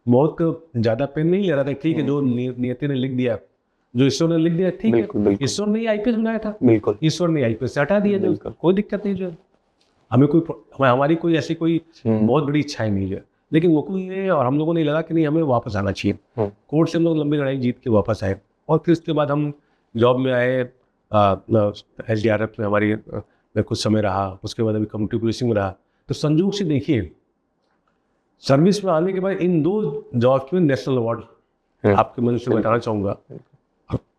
बहुत ज़्यादा पेन नहीं ले रहा था, ठीक है, जो नियति ने लिख दिया, जो ईश्वर ने लिख दिया, ठीक है, ईश्वर ने आईपीएस बनाया था, बिल्कुल ईश्वर ने आईपीएस से हटा दिया, जो कोई दिक्कत नहीं, जो हमारी कोई ऐसी कोई बहुत बड़ी इच्छाएं नहीं है, लेकिन वो कोई है और हम लोगों ने लगा कि नहीं, हमें वापस आना चाहिए। कोर्ट से हम लोग लंबी लड़ाई जीत के वापस आए और फिर उसके बाद हम जॉब में आए, SDRF में हमारी में कुछ समय रहा, उसके बाद अभी कम्युनिटी पुलिसिंग में रहा। तो संयोग से देखिए, सर्विस में आने के बाद इन 2 जॉब में नेशनल अवार्ड आपके मन से बताना चाहूँगा।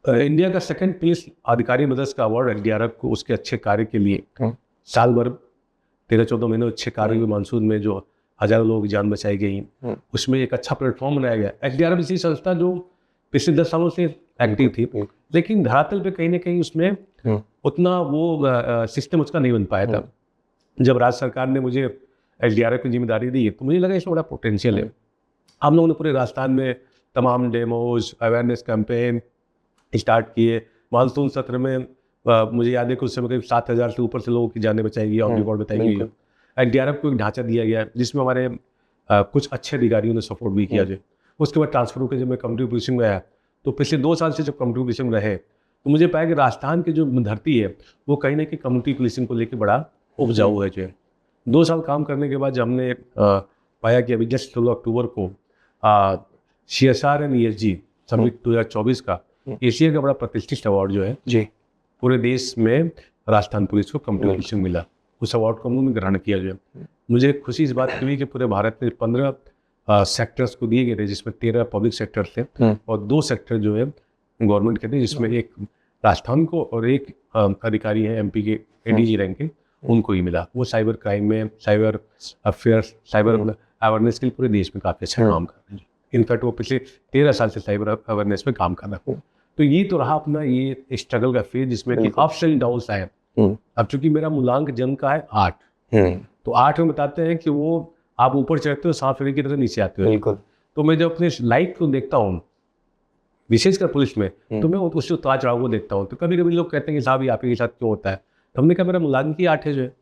इंडिया का 2nd पुलिस अधिकारी मदर्स का अवार्ड SDRF को उसके अच्छे कार्य के लिए, साल भर 13-14 महीने अच्छे कार्य हुए मानसून में, जो हजारों लोगों की जान बचाई गई, उसमें एक अच्छा प्लेटफॉर्म बनाया गया। SDRF ऐसी संस्था जो पिछले 10 सालों से एक्टिव थी, लेकिन धरातल पे कहीं ना कहीं उसमें उतना वो सिस्टम उसका नहीं बन पाया था। जब राज्य सरकार ने मुझे SDRF की जिम्मेदारी दी तो मुझे लगा इसमें बड़ा पोटेंशियल है। हम लोगों ने पूरे राजस्थान में तमाम डेमोज, अवेयरनेस कैंपेन स्टार्ट किए। मानसून सत्र में मुझे याद है कि उस समय करीब 7,000 से ऊपर से लोगों की जानें बचाई गई, ऑन रिकॉर्ड बताई गई। SDRF को एक ढांचा दिया गया जिसमें हमारे कुछ अच्छे अधिकारियों ने सपोर्ट भी किया। उसके बाद ट्रांसफर होकर जब मैं कम्युनिटी पुलिसिंग में आया तो पिछले 2 साल से जब कम्युनिटी पुलिसिंग में रहे तो मुझे पाया कि राजस्थान की जो धरती है वो कहीं ना कहीं कम्युनिटी पुलिसिंग को लेकर बड़ा उपजाऊ है। जो 2 साल काम करने के बाद जब हमने पाया कि अभी जस्ट 16 अक्टूबर को CSR एंड ESG समिट 2024 का एशिया का बड़ा प्रतिष्ठित अवार्ड जो है जी पूरे देश में राजस्थान पुलिस को कम्युनिटी पुलिसिंग मिला। उस अवार्ड को हमने ग्रहण किया। जो मुझे खुशी इस बात की हुई कि पूरे भारत में 15 सेक्टर्स को दिए गए थे, जिसमें 13 पब्लिक सेक्टर थे और 2 सेक्टर जो है गवर्नमेंट के थे, जिसमें एक राजस्थान को और एक अधिकारी है MP के ADG रैंक के, उनको ही मिला। वो साइबर क्राइम में, साइबर अफेयर्स, साइबर अवेयरनेस के लिए पूरे देश में काफ़ी अच्छा काम कर रहे हैं। इनफैक्ट वो पिछले 13 साल से साइबर अवेयरनेस में काम कर रहा है। तो ये तो रहा अपना ये स्ट्रगल का फेज जिसमें कि अप्स एंड डाउन्स आए। अब चूंकि मेरा मूलांक जन्म का है 8, तो 8 में बताते हैं कि वो आप ऊपर चढ़ते हो सांप सीढ़ी की तरह नीचे आते हो। बिल्कुल। तो मैं जब अपने लाइफ को देखता हूँ, विशेषकर पुलिस में, तो मैं उससे उतार चढ़ाव को देखता हूँ। तो कभी कभी लोग कहते हैं कि साहब ये आपके साथ क्यों होता है, तो हमने कहा मेरा मूलांक ही 8 है, जो है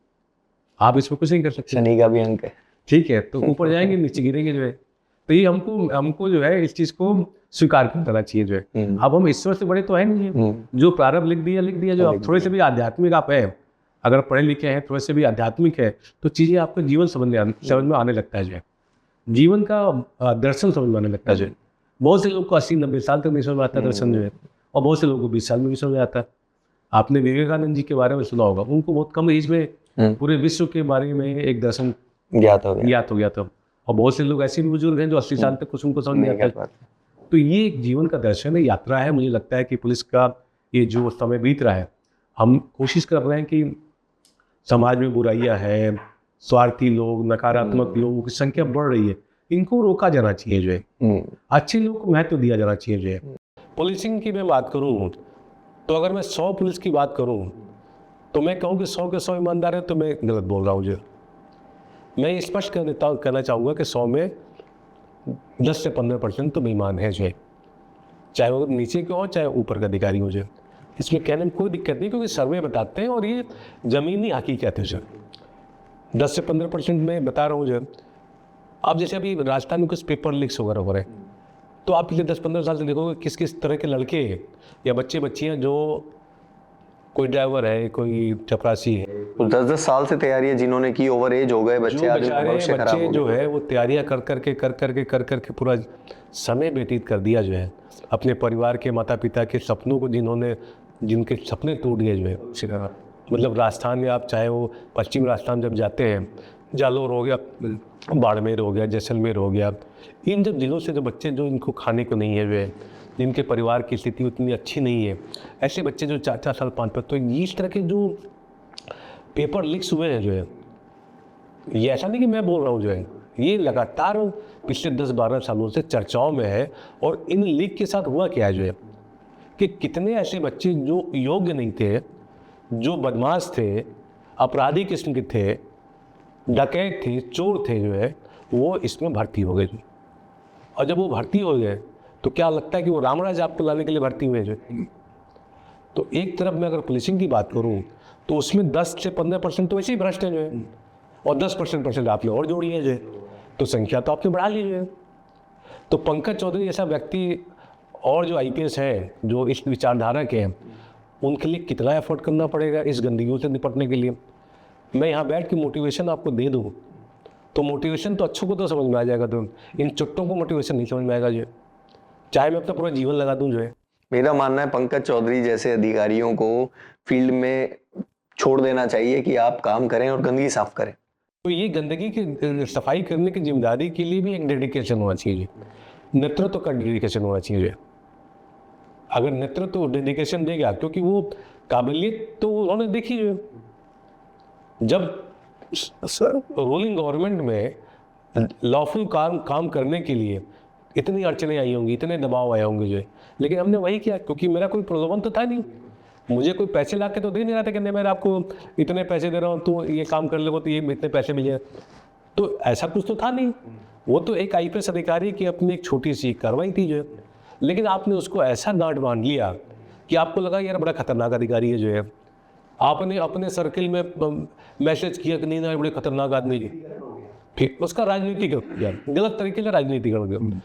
आप इसमें कुछ नहीं कर सकते। शनि का भी अंक है, ठीक है, तो ऊपर जाएंगे नीचे गिरेंगे। जो है तो ये हमको जो है इस चीज़ को स्वीकार करना चाहिए। जो है अब हम ईश्वर से बड़े तो है नहीं, जो प्रारंभ लिख दिया। जो आप थोड़े से भी आध्यात्मिक आप है, अगर पढ़े लिखे हैं, थोड़े से भी आध्यात्मिक है, तो चीज़ें आपका जीवन समझ में आने लगता है। जो है जीवन का दर्शन समझ में आने लगता है। जो बहुत से लोग को 80-90 साल तक नहीं समझ में आता दर्शन, जो है, और बहुत से लोगों को 20 साल में भी समझ आता है। आपने विवेकानंद जी के बारे में सुना होगा, उनको बहुत कम एज में पूरे विश्व के बारे में एक दर्शन ज्ञात हो गया था। और बहुत से लोग ऐसे भी बुजुर्ग हैं जो 80 साल तक कुछ उनको समझ नहीं आता। तो ये एक जीवन का दर्शन है, यात्रा है। मुझे लगता है कि पुलिस का ये जो समय बीत रहा है, हम कोशिश कर रहे हैं कि समाज में बुराइयां हैं, स्वार्थी लोग, नकारात्मक लोगों की संख्या बढ़ रही है, इनको रोका जाना चाहिए। जो है अच्छे लोगों को महत्व दिया जाना चाहिए। जो है पुलिसिंग की मैं बात करूँ तो अगर मैं 100 पुलिस की बात करूँ तो मैं कहूँ कि 100 के 100 ईमानदार है, तो मैं गलत बोल रहा हूँ। जो मैं स्पष्ट कहना चाहूँगा कि 100 में 10 से 15% तो बेईमान है। जो है चाहे वो नीचे के हो चाहे ऊपर का अधिकारी हो। जो इसमें कहने में कोई दिक्कत नहीं, क्योंकि सर्वे बताते हैं और ये ज़मीनी हकीकत है। जो 10 से 15% में बता रहा हूँ। जो आप जैसे अभी राजस्थान में कुछ पेपर लीक्स वगैरह हो रहे हैं, तो आप पिछले 10-15 साल से देखोगे किस किस तरह के लड़के या बच्चियाँ जो कोई ड्राइवर है, कोई चपरासी है, 10-10 साल से तैयारी है जिन्होंने की, ओवर एज हो गए बच्चे, बच्चे जो है वो तैयारियां कर करके पूरा समय व्यतीत कर दिया। जो है अपने परिवार के, माता पिता के सपनों को जिनके सपने टूट गए। जो है मतलब राजस्थान में आप चाहे वो पश्चिम राजस्थान जब जाते हैं, जालोर हो गया, बाड़मेर हो गया, जैसलमेर हो गया, इन जब जिलों से जो बच्चे जो इनको खाने को नहीं है, जो है जिनके परिवार की स्थिति उतनी अच्छी नहीं है, ऐसे बच्चे जो 4-4 साल 5-5, तो इस तरह के जो पेपर लीक्स हुए हैं, जो है ये ऐसा नहीं कि मैं बोल रहा हूँ, जो है ये लगातार पिछले 10-12 सालों से चर्चाओं में है। और इन लीक के साथ हुआ क्या है, जो है कि कितने ऐसे बच्चे जो योग्य नहीं थे, जो बदमाश थे, अपराधी किस्म के थे, डकैत थे, चोर थे, जो है वो इसमें भर्ती हो गए। और जब वो भर्ती हो गए तो क्या लगता है कि वो रामराज आपको लाने के लिए भर्ती हुए। जो तो एक तरफ मैं अगर पुलिसिंग की बात करूं तो उसमें 10 से 15% तो वैसे ही भ्रष्ट हैं। जो है और 10% आपने और जोड़ी है। जो तो संख्या तो आपने बढ़ा ली। जो है तो पंकज चौधरी जैसा व्यक्ति और जो आईपीएस हैं जो इस विचारधारा के हैं, उनके लिए कितना एफर्ट करना पड़ेगा इस गंदगियों से निपटने के लिए। मैं यहाँ बैठ के मोटिवेशन आपको दे दूँ तो मोटिवेशन तो अच्छों को तो समझ में आ जाएगा, तो इन चुट्टों को मोटिवेशन नहीं समझ में आएगा जो, चाहे मैं अपना पूरा जीवन लगा दूँ जो है। मेरा मानना है पंकज चौधरी जैसे अधिकारियों को फील्ड में छोड़ देना चाहिए कि आप काम करें और गंदगी साफ करें। तो ये गंदगी की सफाई करने की जिम्मेदारी के लिए भी एक डेडिकेशन होना चाहिए, नेतृत्व का डेडिकेशन होना चाहिए। अगर नेतृत्व डेडिकेशन देगा, क्योंकि वो काबिलियत तो उन्होंने देखी है। जब रूलिंग गवर्नमेंट में लॉफुल काम करने के लिए इतनी अड़चने आई होंगी, इतने दबाव आए होंगे जो है, लेकिन हमने वही किया, क्योंकि मेरा कोई प्रलोभन तो था नहीं, मुझे कोई पैसे ला के तो दे नहीं रहा था कि नहीं मैं आपको इतने पैसे दे रहा हूँ तो ये काम कर लोगे तो ये इतने पैसे मिले, तो ऐसा कुछ तो था नहीं। वो तो एक आईपीएस अधिकारी की अपनी एक छोटी सी कार्रवाई थी जो है, लेकिन आपने उसको ऐसा गांठ बांध लिया कि आपको लगा यार बड़ा खतरनाक अधिकारी है जो है। आपने अपने सर्किल में मैसेज किया कि नहीं ना बड़े खतरनाक आदमी है, फिर उसका राजनीति कर दिया, गलत तरीके से राजनीति कर दिया।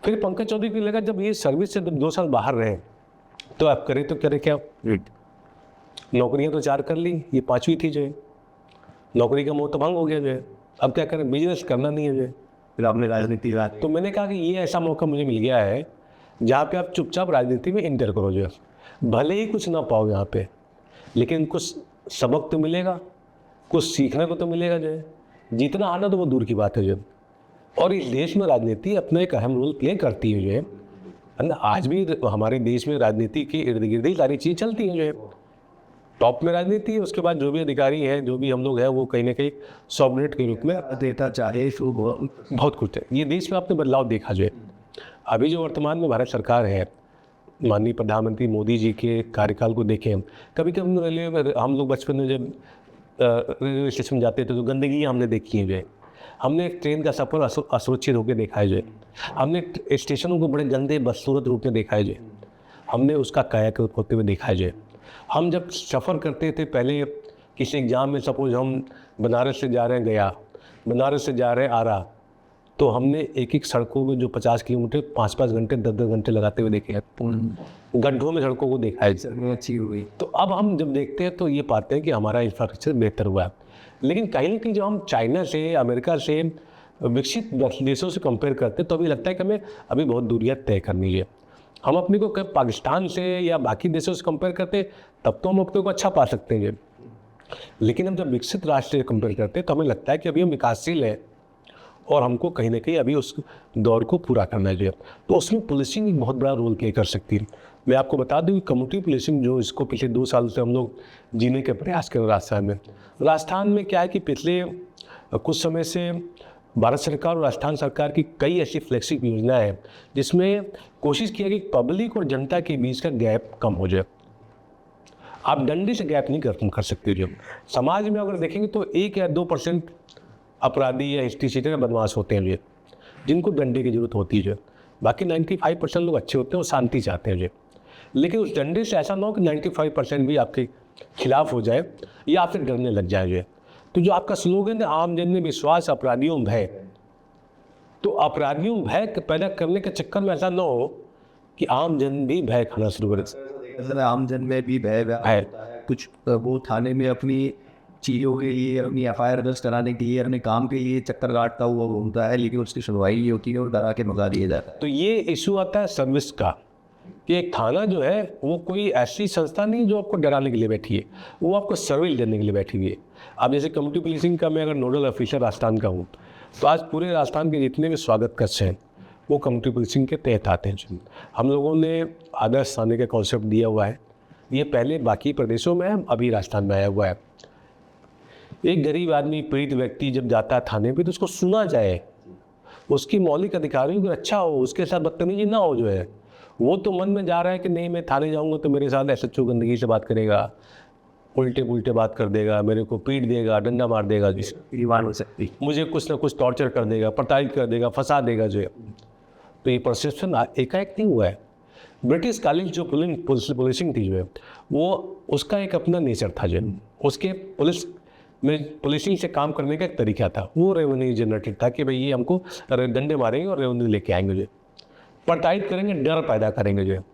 फिर पंकज चौधरी को लगा जब ये सर्विस से 2 साल बाहर रहे तो आप करें तो करें क्या, नौकरियां तो 4 कर ली, ये 5वीं थी जो है, नौकरी का मोह तो भंग हो गया जो है, अब क्या करें, बिजनेस करना नहीं है जो है, फिर आपने राजनीति। तो मैंने कहा कि ये ऐसा मौका मुझे मिल गया है जहाँ पे आप चुपचाप राजनीति में इंटर करो जो है, भले ही कुछ ना पाओ यहाँ पे, लेकिन कुछ सबक तो मिलेगा, कुछ सीखने को तो मिलेगा जो है, जितना आना तो वो दूर की बात है जो है। और इस देश में राजनीति अपना एक अहम रोल प्ले करती है जो है, आज भी हमारे देश में राजनीति के इर्द गिर्द ही सारी चीज़ चलती हैं जो है, टॉप में राजनीति है, उसके बाद जो भी अधिकारी हैं जो भी हम लोग हैं वो कहीं ना कहीं सॉवरेट के रूप में देता चाहे तो बहुत कुछ है। ये देश में आपने बदलाव देखा जो है, अभी जो वर्तमान में भारत सरकार है, माननीय प्रधानमंत्री मोदी जी के कार्यकाल को देखें, कभी कभी रेलवे में हम लोग बचपन में जब रेलवे स्टेशन जाते थे तो गंदगी हमने देखी है जो है, हमने ट्रेन का सफ़र असुरक्षित होकर देखा है जो है, हमने स्टेशनों को बड़े गंदे बदसूरत रूप में देखा है जो है, हमने उसका कायाकल्प होते हुए देखा है जो है। हम जब सफ़र करते थे पहले किसी एग्ज़ाम में, सपोज हम बनारस से जा रहे हैं गया, बनारस से जा रहे हैं आरा, तो हमने एक एक सड़कों में जो 50 किलोमीटर 5-5 घंटे 10-10 घंटे लगाते हुए देखे हैं, गड्ढों में सड़कों को देखा है, अच्छी हुई। तो अब हम जब देखते हैं तो ये पाते हैं कि हमारा इंफ्रास्ट्रक्चर बेहतर हुआ है, लेकिन कहीं ना कहीं जब हम चाइना से, अमेरिका से, विकसित देशों से कंपेयर करते हैं तो अभी लगता है कि हमें अभी बहुत दूरियां तय करनी है। हम अपने को पाकिस्तान से या बाकी देशों से कंपेयर करते तब तो हम अपने को अच्छा पा सकते हैं, लेकिन हम जब विकसित राष्ट्र से कंपेयर करते हैं तो हमें लगता है कि अभी हम विकासशील हैं और हमको कहीं ना कहीं अभी उस दौर को पूरा करना चाहिए। तो उसमें पुलिसिंग एक बहुत बड़ा रोल प्ले कर सकती है। मैं आपको बता दूं कि कम्युनिटी पुलिसिंग जो इसको पिछले 2 साल से हम लोग जीने के प्रयास कर रहे हैं राजस्थान में क्या है कि पिछले कुछ समय से भारत सरकार और राजस्थान सरकार की कई ऐसी फ्लैगशिप योजनाएं हैं जिसमें कोशिश की है कि पब्लिक और जनता के बीच का गैप कम हो जाए। आप डंडे से गैप नहीं कर सकते। जो समाज में अगर देखेंगे तो 1 या 2% अपराधी या हिस्ट्री सीटर या बदमाश होते हैं जो जिनको डंडे की जरूरत होती है जो, बाकी 95% लोग अच्छे होते हैं और शांति चाहते हैं जो। लेकिन उस डंडे से ऐसा ना हो कि 95% भी आपके खिलाफ हो जाए या आपसे डरने लग जाए जो। तो जो आपका स्लोगन है आम जन में विश्वास अपराधियों भय, तो अपराधियों भय पैदा करने के चक्कर में ऐसा ना हो कि आम जन भी भय खाना शुरू करे। आम जन में भी भय है, कुछ वो थाने में अपनी चीज़ों के लिए, अपनी FIR दर्ज कराने के लिए, अपने काम के लिए चक्कर काटता हुआ घूमता है, लेकिन उसकी सुनवाई नहीं होती है और डरा के भगा दिया जाता है। तो ये इशू आता है सर्विस का कि एक थाना जो है वो कोई ऐसी संस्था नहीं जो आपको डराने के लिए बैठी है, वो आपको सर्विस देने के लिए बैठी हुई है। अब जैसे कम्युनिटी पुलिसिंग का मैं अगर नोडल ऑफिसर राजस्थान का हूँ तो आज पूरे राजस्थान के जितने भी स्वागत कक्ष हैं वो कम्युनिटी पुलिसिंग के तहत आते हैं। हम लोगों ने आदर्श थाने का कॉन्सेप्ट दिया हुआ है, ये पहले बाकी प्रदेशों में है, अभी राजस्थान में आया हुआ है। एक गरीब आदमी, पीड़ित व्यक्ति जब जाता है थाने पे तो उसको सुना जाए, उसकी मौलिक अधिकारियों की अच्छा हो, उसके साथ बदतमीजी ना हो जो है। वो तो मन में जा रहा है कि नहीं मैं थाने जाऊंगा तो मेरे साथ SHO गंदगी से बात करेगा, उल्टे पुल्टे बात कर देगा, मेरे को पीट देगा, डंडा मार देगा, दीवार हो सकती, मुझे कुछ ना कुछ टॉर्चर कर देगा, प्रताड़ित कर देगा, फंसा देगा जो। तो ये परसेप्शन एकाएक नहीं हुआ है। ब्रिटिश कालीन जो पुलिसिंग थी जो है वो उसका एक अपना नेचर था जो, उसके पुलिस में पुलिसिंग से काम करने का एक तरीका था, वो रेवेन्यू जनरेटेड था कि भाई ये हमको डंडे मारेंगे और रेवेन्यू लेके आएंगे, जो प्रताड़ित करेंगे, डर पैदा करेंगे, जो है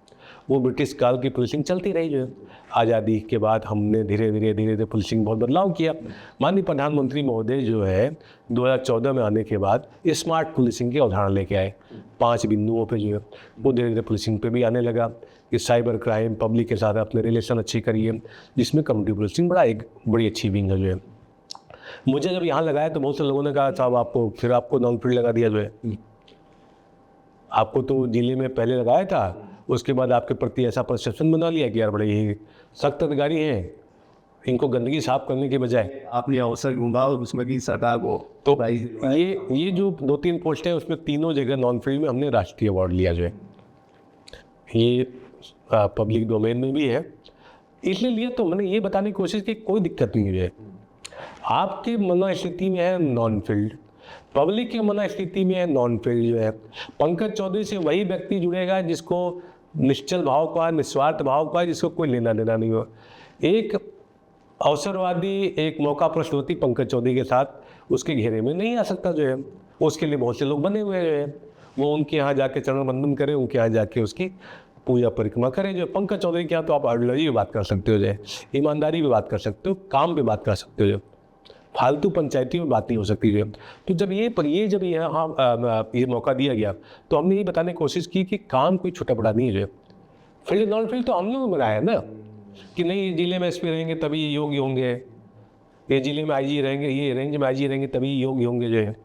वो ब्रिटिश काल की पुलिसिंग चलती रही। जो है आज़ादी के बाद हमने धीरे धीरे पुलिसिंग बहुत बदलाव किया। माननीय प्रधानमंत्री महोदय जो है 2014 में आने के बाद स्मार्ट पुलिसिंग की अवधारणा लेके आए। 5 बिंदुओं पे जो है वो धीरे धीरे पुलिसिंग पे भी आने लगा कि साइबर क्राइम, पब्लिक के साथ अपने रिलेशन अच्छे करिए, जिसमें कम्युनिटी पुलिसिंग बड़ी अच्छी विंग है। जो है मुझे जब यहाँ लगाया तो बहुत से लोगों ने कहा साहब आपको नॉन फील्ड लगा दिया, जो है आपको तो जिले में पहले लगाया था, उसके बाद आपके प्रति ऐसा परसेप्शन बना लिया कि यार बड़े ही सख्त अधिकारी हैं, इनको गंदगी साफ करने के बजाय आपने अवसर ढूंढा और उसमें भी सरकार को तो ये जो 2-3 पोस्ट है उसमें तीनों जगह नॉन फील्ड में हमने राष्ट्रीय अवार्ड लिया। जो है ये पब्लिक डोमेन में भी है, इसलिए लिया। तो मैंने ये बताने की कोशिश की कोई दिक्कत नहीं है, आपके मनोस्थिति में है नॉन फील्ड, पब्लिक के मनोस्थिति में है नॉन फील्ड। जो है पंकज चौधरी से वही व्यक्ति जुड़ेगा जिसको निश्चल भाव का, निस्वार्थ भाव का, जिसको कोई लेना देना नहीं हो। एक अवसरवादी, एक मौका प्रस्तुति पंकज चौधरी के साथ उसके घेरे में नहीं आ सकता। जो है उसके लिए बहुत से लोग बने हुए हैं, वो उनके यहाँ जाके चरण बंदन करें, उनके यहाँ जाके उसकी पूजा परिक्रमा करें। जो पंकज चौधरी के यहाँ तो आप आइडियोलॉजी पे बात कर सकते हो, जो है ईमानदारी पे बात कर सकते हो, काम पे बात कर सकते हो, जो फालतू पंचायती में बात नहीं हो सकती। जो तो जब ये मौका दिया गया तो हमने ये बताने की कोशिश की कि काम कोई छोटा बड़ा नहीं है। जो फील्ड नॉन फील्ड तो हम लोग बनाया ना कि नहीं, जिले में एसपी रहेंगे तभी ये योग्य होंगे, ये जिले में आईजी रहेंगे, ये रेंज में आईजी रहेंगे तभी योग्य होंगे। जो है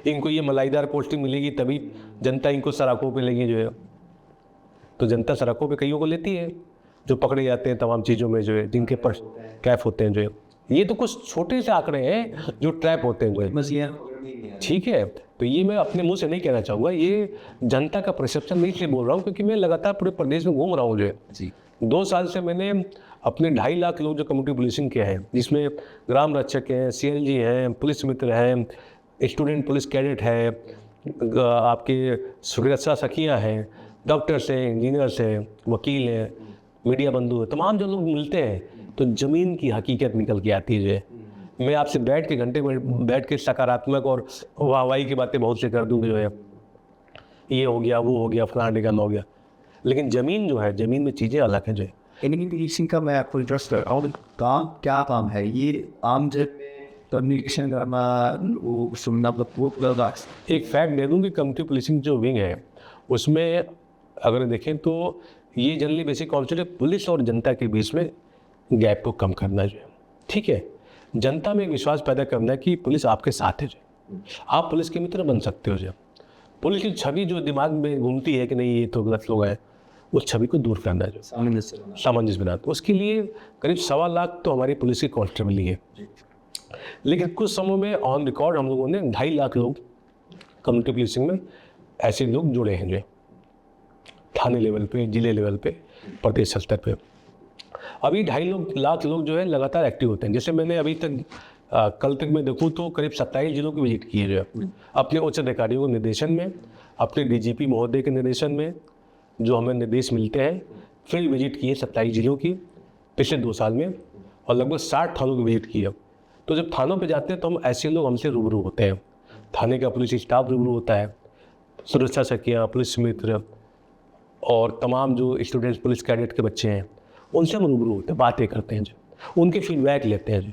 इनको ये मलाईदार पोस्टिंग मिलेगी तभी जनता इनको सड़कों पे लेंगे। जो है तो जनता सड़कों पे कईयों को लेती है जो पकड़े जाते हैं तमाम चीज़ों में, जो है जिनके पर कैफ होते हैं। जो है ये तो कुछ छोटे से आंकड़े हैं जो ट्रैप होते हैं। जो है ठीक है, तो ये मैं अपने मुंह से नहीं कहना चाहूँगा, ये जनता का परसेप्शन नहीं इसलिए बोल रहा हूँ क्योंकि मैं लगातार पूरे प्रदेश में घूम रहा हूँ। जो है 2 साल से मैंने अपने 2.5 लाख लोग जो कम्युनिटी पुलिसिंग के हैं, जिसमें ग्राम रक्षक हैं, CLG हैं, पुलिस मित्र हैं, स्टूडेंट पुलिस कैडेट है, आपके सुरक्षा सखियाँ हैं, डॉक्टर्स हैं, इंजीनियर्स हैं, वकील हैं, मीडिया बंधु हैं, तमाम जो लोग मिलते हैं तो ज़मीन की हकीकत निकल के आती है। जो है मैं आपसे बैठ के घंटे में बैठ के सकारात्मक और वाहवाही की बातें बहुत से कर दूँ, जो है ये हो गया, वो हो गया, फलाना ढिकाना हो गया, लेकिन ज़मीन जो है, ज़मीन में चीज़ें अलग हैं। जो है कम्युनिकेशन का मैं आपको इंटरेस्ट कर रहा हूँ, काम क्या काम है ये? आम जन में कम्युनिकेशन करना, वो सुनना, वो एक फैक्ट दे दूँ कि कम्युनिटी पुलिसिंग जो विंग है उसमें अगर देखें तो ये जनरली बेसिक कॉन्सेप्ट है पुलिस और जनता के बीच में गैप को कम करना। जो है ठीक है, जनता में एक विश्वास पैदा करना है कि पुलिस आपके साथ है, जो आप पुलिस के मित्र बन सकते हो। जो पुलिस की छवि जो दिमाग में घूमती है कि नहीं ये तो गलत लोग हैं, उस छवि को दूर करना है, जो सामंजस्य बनाना। तो उसके लिए करीब 1.25 लाख तो हमारी पुलिस की कांस्टेबल ही है, लेकिन कुछ समय में ऑन रिकॉर्ड हम लोगों ने 2.5 लाख लोग कम्युनिटी पुलिसिंग में ऐसे लोग जुड़े हैं, जो थाने लेवल पे, जिले लेवल पे, प्रदेश स्तर पे। अभी 2.5 लाख लोग जो है लगातार एक्टिव होते हैं। जैसे मैंने अभी तक कल तक मैं देखूं तो करीब 27 जिलों की विजिट की है, जो है अपने उच्च अधिकारियों के निर्देशन में, अपने DGP महोदय के निर्देशन में जो हमें निर्देश मिलते हैं, फील्ड विजिट की है 27 जिलों की पिछले 2 साल में, और लगभग 60 थानों की विजिट की है। तो जब थानों पर जाते हैं तो हम ऐसे लोग हमसे रूबरू होते हैं, थाने का पुलिस स्टाफ रूबरू होता है, सुरक्षा सखियाँ, पुलिस मित्र और तमाम जो स्टूडेंट्स पुलिस कैडेट के बच्चे हैं उनसे हम रूबरू होते हैं, बातें करते हैं, जो उनके फीडबैक लेते हैं, जो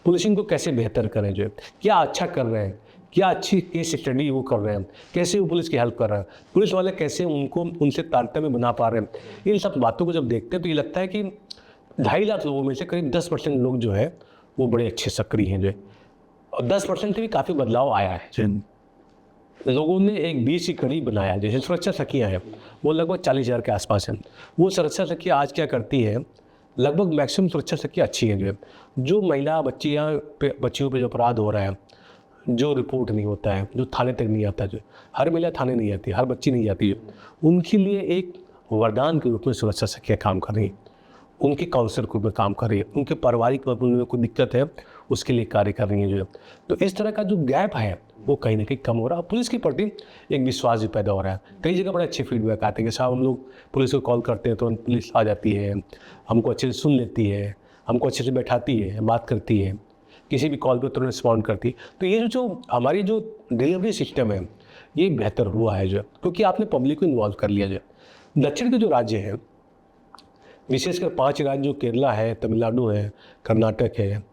पुलिसिंग को कैसे बेहतर करें, जो क्या अच्छा कर रहे हैं, क्या अच्छी केस स्टडी वो कर रहे हैं, कैसे वो पुलिस की हेल्प कर रहे हैं, पुलिस वाले कैसे उनसे तारतम्य बना पा रहे हैं। इन सब बातों को जब देखते हैं तो ये लगता है कि 2.5 लाख लोगों में से करीब 10% लोग जो है वो बड़े अच्छे सक्रिय हैं, जो और 10% से भी काफ़ी बदलाव आया है। लोगों ने एक 20 की कड़ी बनाया, जैसे सुरक्षा सखियाँ हैं वो लगभग 40,000 के आसपास हैं। वो सुरक्षा सखियाँ आज क्या करती है, लगभग मैक्सिमम सुरक्षा सखियाँ अच्छी हैं, जो महिला बच्चियों पे जो अपराध हो रहा है, जो रिपोर्ट नहीं होता है, जो थाने तक नहीं आता, जो हर महिला थाने नहीं आती, हर बच्ची नहीं जाती है, उनके लिए एक वरदान के रूप में सुरक्षा सखियाँ काम कर रही हैं, उनके काउंसलर के रूप में काम कर रही है, उनके पारिवारिक में कोई दिक्कत है उसके लिए कार्य कर रही है, जो तो इस तरह का जो गैप है वो कहीं ना कहीं कम हो रहा है। पुलिस के प्रति एक विश्वास भी पैदा हो रहा है। कई जगह बड़े अच्छे फीडबैक आते हैं कि साहब हम लोग पुलिस को कॉल करते हैं तो पुलिस आ जाती है, हमको अच्छे से सुन लेती है, हमको अच्छे से बैठाती है, बात करती है, किसी भी कॉल पे तुरंत रिस्पॉन्ड करती है। तो ये जो हमारी जो डिलीवरी सिस्टम है ये बेहतर हुआ है जो, क्योंकि आपने पब्लिक को इन्वॉल्व कर लिया जो। दक्षिण के जो राज्य हैं, विशेषकर 5 राज्य जो केरला है, तमिलनाडु है, कर्नाटक है,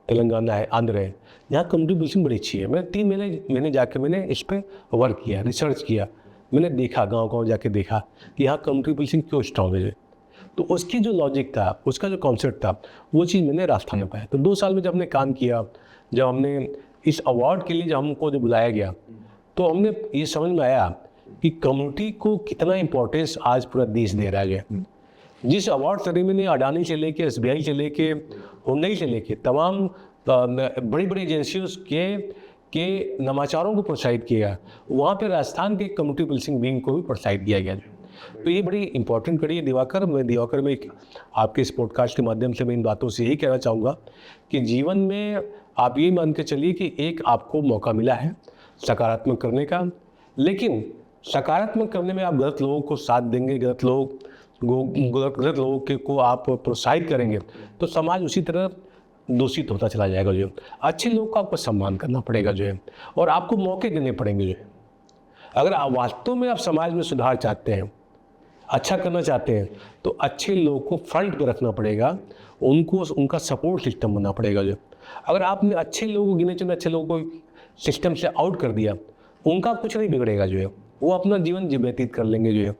तेलंगाना है, आंध्र है, यहाँ कम्युनिटी पुलिसिंग बड़ी अच्छी है। मैंने 3 महीने जाके मैंने इस पर वर्क किया, रिसर्च किया, मैंने देखा, गांव-गांव जाके देखा कि यहाँ कम्युनिटी पुलिसिंग क्यों स्ट्रॉन्ग है। तो उसकी जो लॉजिक था, उसका जो कॉन्सेप्ट था, वो चीज़ मैंने रास्ता में पाया। तो 2 साल में जब हमने काम किया, जब हमने इस अवार्ड के लिए जब हमको जो बुलाया गया, तो हमने ये समझ में आया कि कम्युनिटी को कितना इम्पोर्टेंस आज पूरा देश दे रहा है। जिस अवार्ड सेरेमनी अडानी से लेके, SBI से लेके, हुंडई से लेके तमाम बड़ी बड़ी एजेंसियों के नवाचारों को प्रोत्साहित किया, वहाँ पे राजस्थान के कम्युनिटी पुलिसिंग विंग को भी प्रोत्साहित किया गया। तो ये बड़ी इंपॉर्टेंट कड़ी है दिवाकर। मैं दिवाकर में आपके इस पॉडकास्ट के माध्यम से मैं इन बातों से यही कहना चाहूँगा कि जीवन में आप ये मान के चलिए कि एक आपको मौका मिला है सकारात्मक करने का, लेकिन सकारात्मक करने में आप गलत लोगों को साथ देंगे, गलत लोगों को आप प्रोत्साहित करेंगे, तो समाज उसी तरह दूषित होता चला जाएगा जो। अच्छे लोगों का आपको सम्मान करना पड़ेगा जो है, और आपको मौके देने पड़ेंगे जो है। अगर आप वास्तव में आप समाज में सुधार चाहते हैं, अच्छा करना चाहते हैं, तो अच्छे लोगों को फ्रंट पे रखना पड़ेगा, उनका सपोर्ट सिस्टम बनना पड़ेगा जो। अगर आपने अच्छे लोगों को, गिने चुने अच्छे लोगों को सिस्टम से आउट कर दिया, उनका कुछ नहीं बिगड़ेगा जो है, वो अपना जीवन व्यतीत कर लेंगे जो है,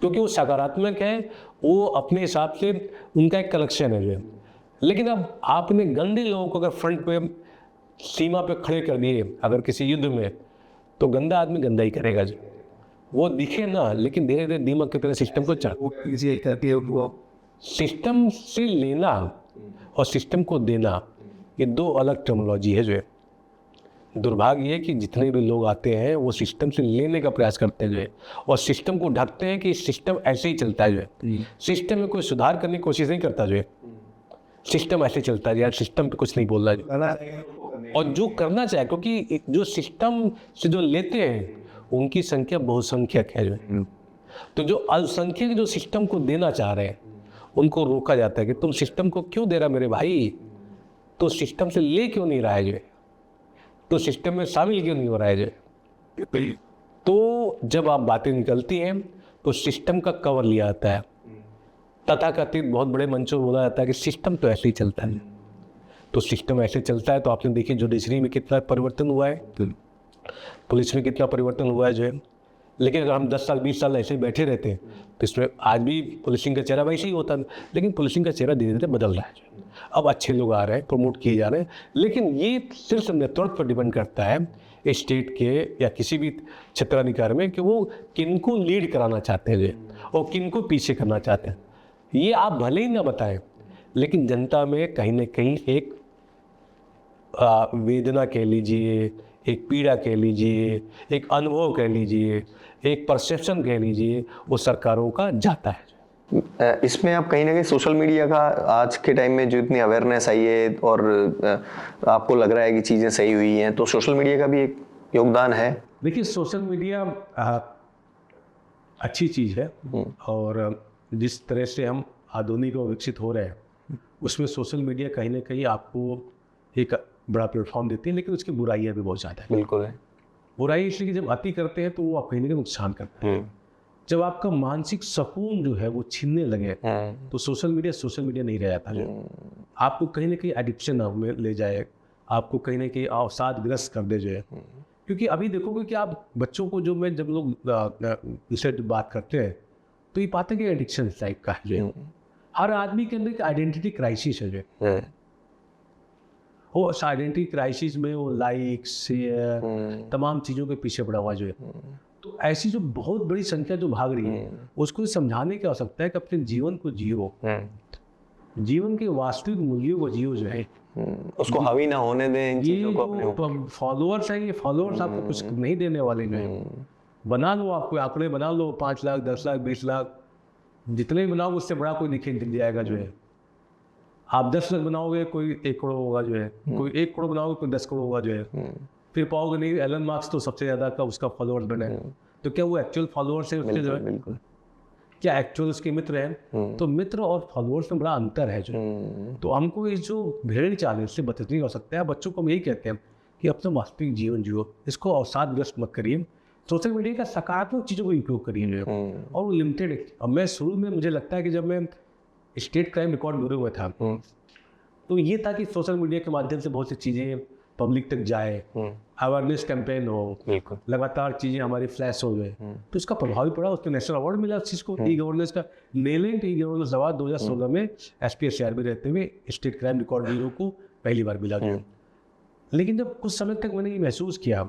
क्योंकि वो सकारात्मक है, वो अपने हिसाब से उनका एक कलेक्शन है जो है। लेकिन अब आपने गंदे लोगों को अगर फ्रंट पे सीमा पे खड़े कर दिए अगर किसी युद्ध में, तो गंदा आदमी गंदा ही करेगा जो, वो दिखे ना, लेकिन धीरे धीरे दीमक की तरह सिस्टम को सिस्टम से लेना और सिस्टम को देना, ये 2 अलग टर्मिनोलॉजी है जो है। दुर्भाग्य है कि जितने भी लोग आते हैं वो सिस्टम से लेने का प्रयास करते हैं जो है, और सिस्टम को ढकते हैं कि सिस्टम ऐसे ही चलता है जो है। सिस्टम में कोई सुधार करने की कोशिश नहीं करता जो है, सिस्टम ऐसे चलता है यार, सिस्टम पे कुछ नहीं बोल रहा है। और जो करना चाहे, क्योंकि जो सिस्टम से जो लेते हैं उनकी संख्या बहुसंख्यक है जो है, तो जो अल्पसंख्यक जो सिस्टम को देना चाह रहे हैं उनको रोका जाता है कि तुम सिस्टम को क्यों दे रहा मेरे भाई, तो सिस्टम से ले क्यों नहीं रहा है जो है, तो सिस्टम में शामिल क्यों नहीं हो रहा है जो। तो जब आप बातें निकलती हैं तो सिस्टम का कवर लिया जाता है, तथाकथित बहुत बड़े मंचों में बोला जाता है कि सिस्टम तो ऐसे ही चलता है। तो सिस्टम ऐसे चलता है, तो आपने देखिए जुडिशरी में कितना परिवर्तन हुआ है, पुलिस में कितना परिवर्तन हुआ है जो है। लेकिन अगर हम 10 साल 20 साल ऐसे बैठे रहते हैं तो इसमें आज भी पुलिसिंग का चेहरा वैसे ही होता है, लेकिन पुलिसिंग का चेहरा धीरे धीरे बदल रहा है। अब अच्छे लोग आ रहे हैं, प्रमोट किए जा रहे हैं, लेकिन ये सिर्फ नेतृत्व पर डिपेंड करता है स्टेट के या किसी भी क्षेत्राधिकार में कि वो किनको लीड कराना चाहते हैं और किनको पीछे करना चाहते हैं। ये आप भले ही ना बताएं, लेकिन जनता में कहीं ना कहीं एक वेदना कह लीजिए, एक पीड़ा कह लीजिए, एक अनुभव कह लीजिए, एक परसेप्शन कह लीजिए, वो सरकारों का जाता है। इसमें आप कहीं ना कहीं सोशल मीडिया का आज के टाइम में जो इतनी अवेयरनेस आई है और आपको लग रहा है कि चीज़ें सही हुई हैं, तो सोशल मीडिया का भी एक योगदान है। देखिए, सोशल मीडिया अच्छी चीज़ है, और जिस तरह से हम आधुनिक और विकसित हो रहे हैं उसमें सोशल मीडिया कहीं ना कहीं आपको एक बड़ा प्लेटफॉर्म देती है, लेकिन उसकी बुराइयाँ भी बहुत ज़्यादा है। बिल्कुल है। बुराई इसलिए कि जब अति करते हैं तो वो आप कहीं ना कहीं नुकसान करते हैं। जब आपका मानसिक सुकून जो है वो छीनने लगे तो सोशल मीडिया नहीं रह जाता, जो आपको कहीं ना कहीं एडिक्शन में ले जाए, आपको कहीं ना कहीं अवसादग्रस्त कर दे जो है। क्योंकि अभी देखोगे कि आप बच्चों को जब लोग इससे बात करते हैं तो ये पाते हैं कि एडिक्शन टाइप का है जो, हर आदमी के अंदर एक आइडेंटिटी क्राइसिस है जो। वो आइडेंटिटी क्राइसिस में वो लाइक शेयर तमाम चीज़ों के पीछे पड़ा हुआ जो है। तो ऐसी जो बहुत बड़ी संख्या जो भाग रही है उसको समझाने की आवश्यकता है कि अपने जीवन को जियो, जीवन के वास्तविक मूल्यों को जियो जो है, उसको हावी ना होने दें इन चीज़ों को अपने। फॉलोअर्स हैं, ये फॉलोअर्स आपको कुछ नहीं देने वाले जो है। बना लो, आप कोई आंकड़े बना लो, 5 लाख 10 लाख 20 लाख, जितने भी बनाओ उससे बड़ा कोई दिख जाएगा जो है। आप 10 लाख बनाओगे कोई 1 करोड़ होगा जो है, कोई 1 करोड़ बनाओगे कोई 10 करोड़ होगा जो है। फिर पाओगे नहीं एलन मार्क्स तो सबसे ज़्यादा का उसका फॉलोअर्स बना है, तो क्या वो एक्चुअल फॉलोअर्स है उसके जो है? क्या एक्चुअल उसके मित्र हैं, तो मित्र और फॉलोअर्स में बड़ा अंतर है जो। तो हमको इस जो भेड़ चाल से बचत नहीं हो सकता है। बच्चों को हम यही कहते हैं कि अपना वास्तविक जीवन जियो, इसको अवसादग्रस्त मत करिए, सोशल मीडिया का सकारात्मक चीज़ों को उपयोग करिए और वो लिमिटेड। अब मैं शुरू में मुझे लगता है कि जब मैं स्टेट क्राइम रिकॉर्ड ब्यूरो में था तो ये था कि सोशल मीडिया के माध्यम से बहुत सी चीज़ें पब्लिक तक जाए, अवेयरनेस कैंपेन हो, बिल्कुल लगातार चीज़ें हमारी फ्लैश हो गए, तो इसका प्रभाव भी पड़ा। उसको नेशनल अवार्ड मिला उस चीज़ को, ई गवर्नेंस का नेलेंट ई गवर्नेंस अवार्ड 2016 में SPSCR में रहते हुए स्टेट क्राइम रिकॉर्ड ब्यूरो को पहली बार मिला। लेकिन जब कुछ समय तक मैंने ये महसूस किया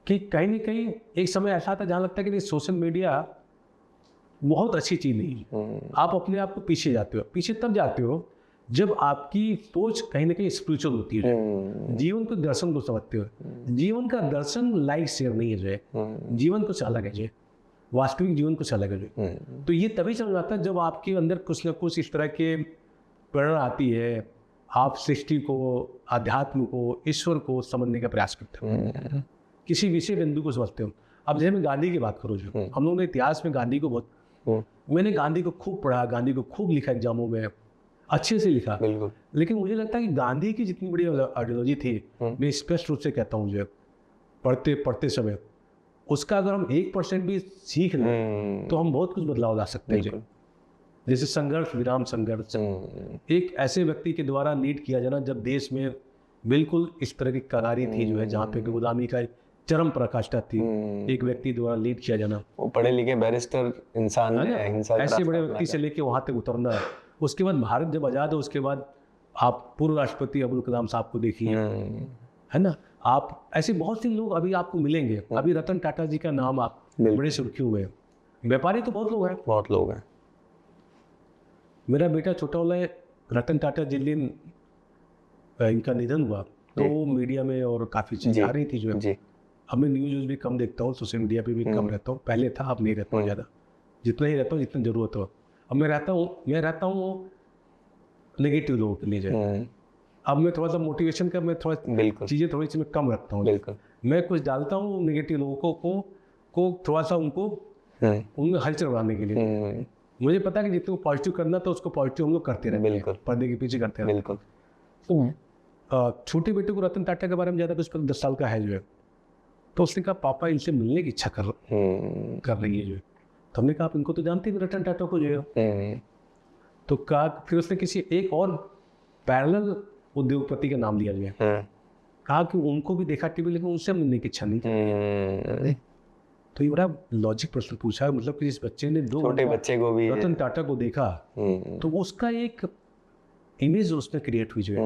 कि कहीं ना कहीं एक समय ऐसा था जहाँ लगता है कि सोशल मीडिया बहुत अच्छी चीज़ नहीं है। आप अपने आप को पीछे जाते हो, पीछे तब जाते हो जब आपकी सोच कहीं ना कहीं स्पिरिचुअल होती है, जीवन को दर्शन को समझते हो। जीवन का दर्शन लाइक शेयर नहीं है जो है, जीवन कुछ अलग है जो, वास्तविक जीवन कुछ अलग है जो। तो ये तभी समझ आता है जब आपके अंदर कुछ ना कुछ इस तरह के प्रेरणा आती है, आप सृष्टि को, अध्यात्म को, ईश्वर को समझने का प्रयास करते हो, किसी विषय बिंदु को समझते हो। अब जैसे मैं गांधी की बात करूँ, जो हम लोगों ने इतिहास में गांधी को बहुत, मैंने गांधी को खूब पढ़ा, गांधी को खूब लिखा एग्जामों में, अच्छे से लिखा। लेकिन मुझे लगता है कि गांधी की जितनी बड़ी आइडियोलॉजी थी, मैं स्पष्ट रूप से कहता हूँ जो पढ़ते पढ़ते समय उसका अगर हम 1% भी सीख लें तो हम बहुत कुछ बदलाव ला सकते हैं जो। जैसे संघर्ष विराम संघर्ष, एक ऐसे व्यक्ति के द्वारा लीड किया जाना जब देश में बिल्कुल इस तरह की करारी थी जो है, जहाँ पे गुलामी का चरम पराकाष्ठा थी, एक व्यक्ति द्वारा लीड किया जाना। वो पढ़े लिखे बैरिस्टर इंसान ने ऐसे बड़े व्यक्ति से लेके वहाँ तक उतरना है। उसके बाद भारत जब आज़ाद है, उसके बाद आप पूर्व राष्ट्रपति अब्दुल कलाम साहब को देखिए, है ना, आप ऐसे बहुत से लोग अभी आपको मिलेंगे। अभी रतन टाटा जी का नाम आप बड़े सुर्खियों में, व्यापारी तो बहुत लोग हैं, मेरा बेटा छोटा वाला है रतन टाटा जिस दिन इनका निधन हुआ तो मीडिया में और काफ़ी चीज़ें आ रही थी जो है। अब मैं न्यूज़ भी कम देखता हूँ, सोशल मीडिया पे भी कम रहता हूँ, पहले था, अब नहीं रहता हूँ ज़्यादा, जितना ही रहता हूँ जितना ज़रूरत हो। अब मैं रहता हूँ नेगेटिव लोगों के लिए जो है। अब मैं थोड़ा सा मोटिवेशन का, मैं थोड़ा चीज़ें थोड़ी सी मैं कम रखता हूँ, मैं कुछ डालता हूँ नेगेटिव लोगों को थोड़ा सा उनको हलचल बढ़ाने के लिए। मुझे पता है कि जितने को पॉजिटिव करना था उसको पॉजिटिव हम लोग करते रहते हैं, पर्दे के पीछे करते रहते हैं। तो छोटे बेटे को रतन टाटा के बारे में ज़्यादा कुछ 10 साल का है जो है, तो उसने कहा पापा इनसे मिलने की इच्छा कर रही है जो है। तो हमने कहा आप इनको तो जानते हैं रतन टाटा को जो है। तो कहा, फिर उसने किसी एक और पैरेलल उद्योगपति का नाम लिया जो है, कहा कि उनको भी देखा टीवी, लेकिन उनसे मिलने की इच्छा नहीं थी। तो ये बड़ा लॉजिक प्रश्न पूछा, मतलब कि जिस बच्चे ने छोटे बच्चे को भी रतन टाटा को देखा तो उसका एक इमेज उसमें क्रिएट हुई जो है।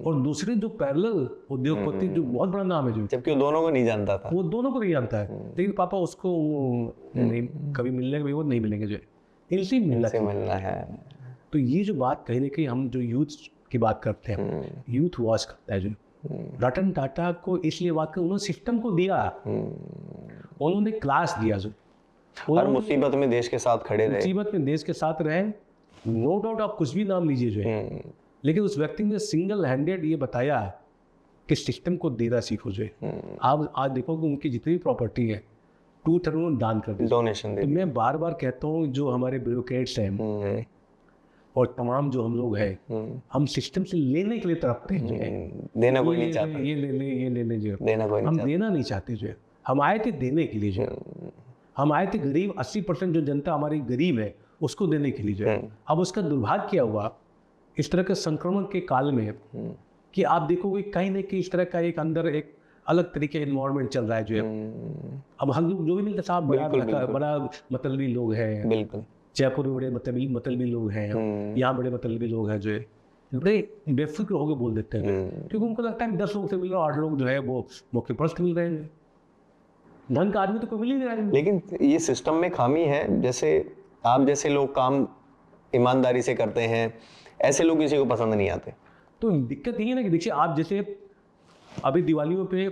और दूसरे जो पैरेलल उद्योगपति जो बहुत बड़ा नाम है जो, जबकि वो दोनों को नहीं जानता था, वो दोनों को नहीं जानता है, लेकिन पापा उसको नहीं कभी मिलने के वो नहीं मिलेंगे जो है, इनसे मिलना है। तो ये जो बात कहीं ना कहीं हम जो यूथ की बात करते हैं, यूथ वॉच करता है जो, रतन टाटा को इसलिए बात कर, उन्होंने सिस्टम को दिया, उन्होंने क्लास दिया जो, हर मुसीबत में देश के साथ खड़े रहे, मुसीबत में देश के साथ रहे। नो डाउट आप कुछ भी नाम लीजिए जो है, लेकिन उस व्यक्ति ने सिंगल हैंडेड ये बताया कि सिस्टम को देना सीखो जो है। आप आज देखो कि उनकी जितनी भी प्रॉपर्टी है 2/3 उन्होंने दान कर दी, डोनेशन दे। तो मैं बार बार कहता हूँ जो हमारे ब्यूरोक्रेट्स हैं और तमाम जो हम लोग हैं, हम सिस्टम से लेने के लिए तड़पते हैं जो है, देना कोई नहीं चाहता, ये ले ले जो देना कोई हम देना नहीं चाहते जो है। हम आए थे देने के लिए जो, हम आए थे गरीब 80% जो जनता हमारी गरीब है उसको देने के लिए जो है। अब उसका दुर्भाग्य क्या हुआ इस तरह के संक्रमण के काल में कि आप देखोगे कहीं ना कहीं इस तरह का एक अंदर एक अलग तरीके का इन्वायरमेंट चल रहा है जो है। अब हम लोग जो भी मिलते साहब बड़ा मतलबी लोग हैं, बिल्कुल जयपुर में बड़े मतलबी लोग हैं, यहाँ बड़े मतलबी लोग हैं जो है, बड़े बेफिक्र होकर बोल देते हैं, क्योंकि उनको लगता है 10 लोग से मिल रहा है, 8 लोग जो है वो मौके परस्त मिल रहे हैं, ढंग का आदमी तो कोई मिल ही नहीं रहा है। लेकिन ये सिस्टम में खामी है, जैसे आप जैसे लोग काम ईमानदारी से करते हैं, ऐसे लोग किसी को पसंद नहीं आते। तो दिक्कत ये है ना कि देखिए आप जैसे अभी दिवालियों पे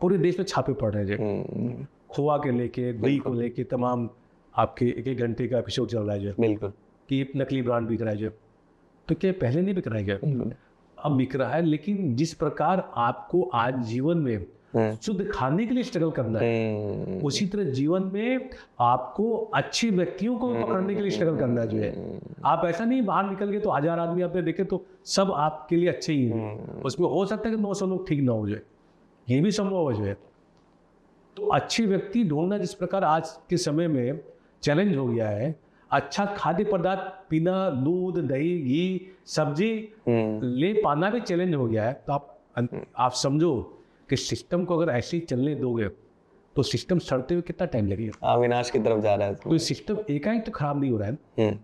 पूरे देश में छापे पड़ रहे हैं, खोआ के लेके, दही को लेके, तमाम आपके 1-1 घंटे का एपिसोड चल रहा है, बिल्कुल कि नकली ब्रांड बिक रहा है। तो क्या पहले नहीं बिक रहा है क्या? अब बिक रहा है, लेकिन जिस प्रकार आपको आज जीवन में शुद्ध खाने के लिए स्ट्रगल करना है। उसी तरह जीवन में आपको अच्छे व्यक्तियों को पकड़ने के लिए स्ट्रगल करना जो है। आप ऐसा नहीं बाहर निकल के तो 1000 आदमी आपने देखे तो सब आपके लिए अच्छे ही हैं, उसमें हो सकता है कि 900 लोग ठीक ना हो जाए, ये भी संभव है जो है। तो अच्छे व्यक्ति ढूंढना जिस प्रकार आज के समय में चैलेंज हो गया है, अच्छा खाद्य पदार्थ पीना, दूध दही घी सब्जी ले पाना भी चैलेंज हो गया है। तो आप समझो कि सिस्टम को अगर ऐसे ही चलने दोगे तो सिस्टम सड़ते हुए कितना टाइम लगेगा, विनाश की तरफ जा रहा है। तो सिस्टम एकाएक तो खराब नहीं हो रहा है।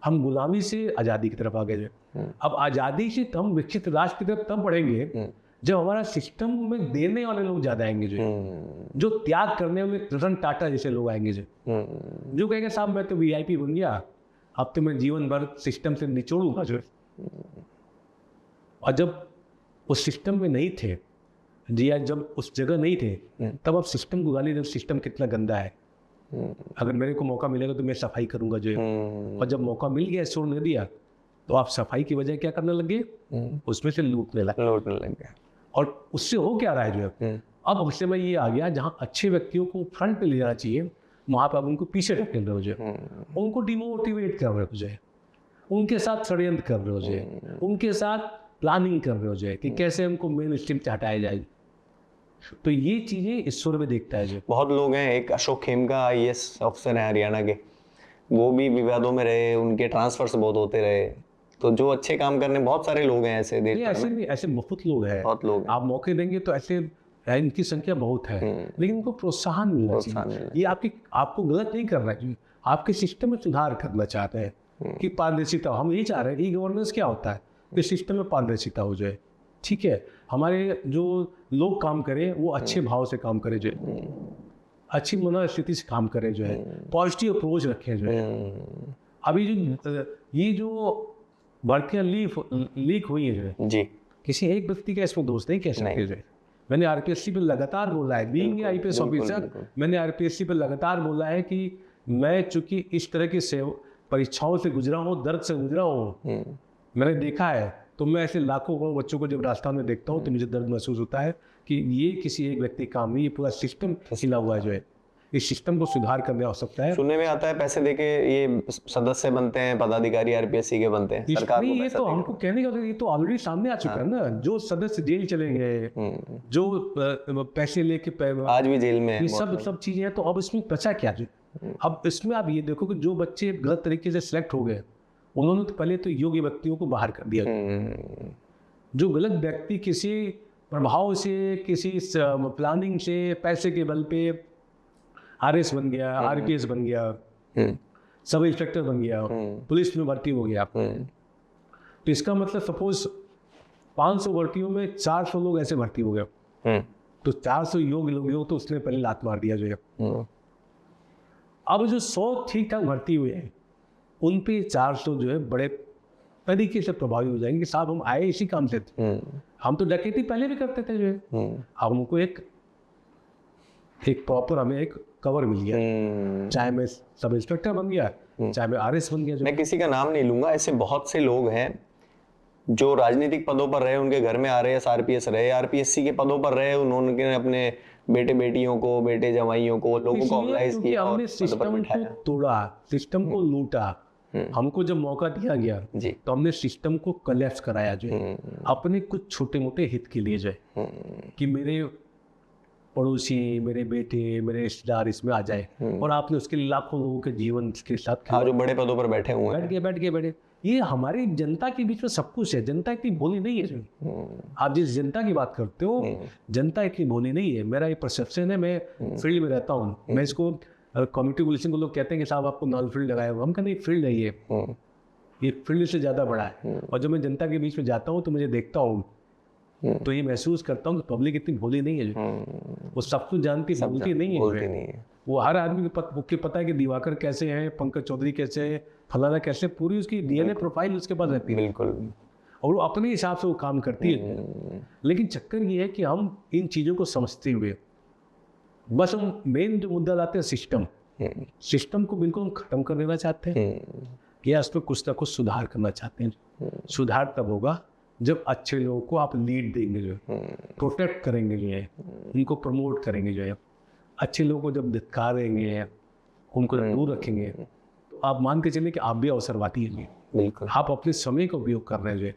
हम गुलामी से आज़ादी की तरफ आ गए। अब आज़ादी से हम विकसित राष्ट्र की तरफ तब बढ़ेंगे जब हमारा सिस्टम में देने वाले लोग ज़्यादा आएंगे, जो त्याग करने वाले रतन टाटा जैसे लोग आएंगे, जो कहेंगे साहब मैं तो VIP बन गया, अब तो मैं जीवन भर सिस्टम से निचोड़ूंगा जो। और जब उस सिस्टम में नहीं थे जी, आज जब उस जगह नहीं थे तब आप सिस्टम को गाली, जब सिस्टम कितना गंदा है। अगर मेरे को मौका मिलेगा तो मैं सफाई करूंगा जो है। और जब मौका मिल गया, छोड़ने दिया, तो आप सफाई की बजाय क्या करने लगे, उसमें से लूटने लगे। और उससे हो क्या रहा है जो है, अब उससे मैं ये आ गया जहाँ अच्छे व्यक्तियों को फ्रंट पे ले जाना चाहिए, वहाँ पर आप उनको पीछे रख रहे हो जो, उनको डिमोटिवेट कर रहे हो जो, उनके साथ षड्यंत्र कर रहे हो जो, उनके साथ प्लानिंग कर रहे हो जो कि कैसे उनको मेन स्ट्रीम से हटाया जाए। तो ये चीज़ें ईश्वर में देखता है जो। बहुत लोग हैं, एक अशोक खेमका IAS ऑफिसर हैं हरियाणा के, वो भी विवादों में रहे, उनके ट्रांसफर्स बहुत होते रहे। तो जो अच्छे काम करने बहुत सारे लोग हैं ऐसे देश में, ऐसे बहुत लोग हैं, बहुत लोग आप मौके देंगे तो ऐसे इनकी संख्या बहुत है, लेकिन उनको प्रोत्साहन मिलना चाहिए। ये आपको गलत नहीं करना चाहिए, आपके सिस्टम में सुधार करना चाहते हैं कि पारदर्शिता, हम यही चाह रहे हैं। ई गवर्नेंस क्या होता है कि सिस्टम में पारदर्शिता हो जाए, ठीक है, हमारे जो लोग काम करें वो अच्छे भाव से काम करें जो है, अच्छी मनोस्थिति से काम करें जो है, पॉजिटिव अप्रोच रखें जो है। अभी ये जो भर्तियाँ लीक हुई है जो है जी, किसी एक व्यक्ति का इसमें दोष नहीं कह सकते जो है। मैंने RPSC पे लगातार बोला है, बीइंग IPS ऑफिसर, मैंने RPSC पे लगातार बोला है कि मैं चूंकि इस तरह की परीक्षाओं से गुजरा हूँ, दर्द से गुजरा हूँ, मैंने देखा है। तो मैं ऐसे लाखों बच्चों को जब राजस्थान में देखता हूँ तो मुझे दर्द महसूस होता है कि ये किसी एक व्यक्ति का काम नहीं, ये पूरा सिस्टम हिला हुआ है जो है। इस सिस्टम को सुधार करने आवश्यकता है। सुनने में आता है पैसे देके ये सदस्य बनते हैं, पदाधिकारी RPSC के बनते हैं, सरकार को ये तो हमको कहने का, ये तो ऑलरेडी सामने आ चुका है ना। जो सदस्य जेल चले गए, जो पैसे लेके आज भी जेल में, ये सब चीजें हैं। तो अब इसमें बचा क्या जो, अब इसमें आप ये देखो कि जो बच्चे गलत तरीके से सिलेक्ट हो गए, उन्होंने तो पहले तो योग्य व्यक्तियों को बाहर कर दिया। जो गलत व्यक्ति किसी प्रभाव से, किसी प्लानिंग से, पैसे के बल पे RS बन गया, RPS बन गया, सब इंस्पेक्टर बन गया, पुलिस में भर्ती हो गया, तो इसका मतलब सपोज 500 भर्तियों में 400 लोग ऐसे भर्ती हो गए, तो 400 योग्य लोग तो उसने पहले लात मार दिया जो है। अब जो 100 ठीक ठाक भर्ती हुए हैं, उन पे 400 जो है बड़े तरीके से प्रभावी हो जाएंगे। साहब हम आए इसी काम से थे, हम तो डकैती पहले भी करते थे जो है। अब हमको एक प्रॉपर हमें एक कवर मिल गया, चाहे मैं सब इंस्पेक्टर बन गया, चाहे मैं RS बन गया। मैं किसी का नाम नहीं लूंगा, ऐसे बहुत से लोग हैं जो राजनीतिक पदों पर रहे, उनके घर में RS RPS रहे, RPSC के पदों पर रहे, उन्होंने अपने बेटे बेटियों को, बेटे जवाइयों को, लोगों को ऑर्गेनाइज किया, हमने सिस्टम को तोड़ा, सिस्टम को लूटा। हमको जब मौका दिया गया तो हमने सिस्टम को कलेप्स कराया जो है, अपने कुछ छोटे मोटे हित के लिए जो है कि मेरे पड़ोसी, मेरे बेटे, मेरे रिश्तेदार इसमें आ जाए, और आपने उसके लिए लाखों लोगों के जीवन के साथ जो बड़े पदों पर बैठे हुए हैं, बैठ गए। ये हमारी जनता के बीच में सब कुछ है। जनता इतनी भोली नहीं है। आप जिस जनता की बात करते हो, जनता इतनी भोली नहीं है। मेरा ये परसेप्शन है, मैं फील्ड में रहता हूँ, मैं इसको कम्युनिटी पुलिसिंग को लोग कहते हैं कि साहब आपको नॉन फील्ड लगाया हुआ, हम कहते हैं फील्ड है ये फील्ड से ज़्यादा बड़ा है। और जब मैं जनता के बीच में जाता हूँ तो मुझे देखता हूँ तो ये महसूस करता हूँ कि पब्लिक इतनी भोली नहीं है जो, वो सब कुछ जानती बोलती नहीं है। वो हर आदमी को पता है कि दिवाकर कैसे हैं, पंकज चौधरी कैसे हैं, फलाना कैसे, पूरी उसकी DNA प्रोफाइल उसके पास रहती है, बिल्कुल, और वो अपने हिसाब से वो काम करती है। लेकिन चक्कर ये है कि हम इन चीज़ों को समझते हुए बस हम मेन जो मुद्दा लाते हैं सिस्टम को बिल्कुल हम खत्म कर देना चाहते हैं, या उस पर कुछ ना कुछ सुधार करना चाहते हैं। सुधार तब होगा जब अच्छे लोगों को आप लीड देंगे, जो प्रोटेक्ट करेंगे, जो है उनको प्रमोट करेंगे, जो है अच्छे लोगों को जब धिक्कारेंगे, उनको जब दूर रखेंगे, तो आप मान के चलिए कि आप भी अवसरवादी हैं। बिल्कुल। आप अपने समय का उपयोग कर रहे हैं, जो है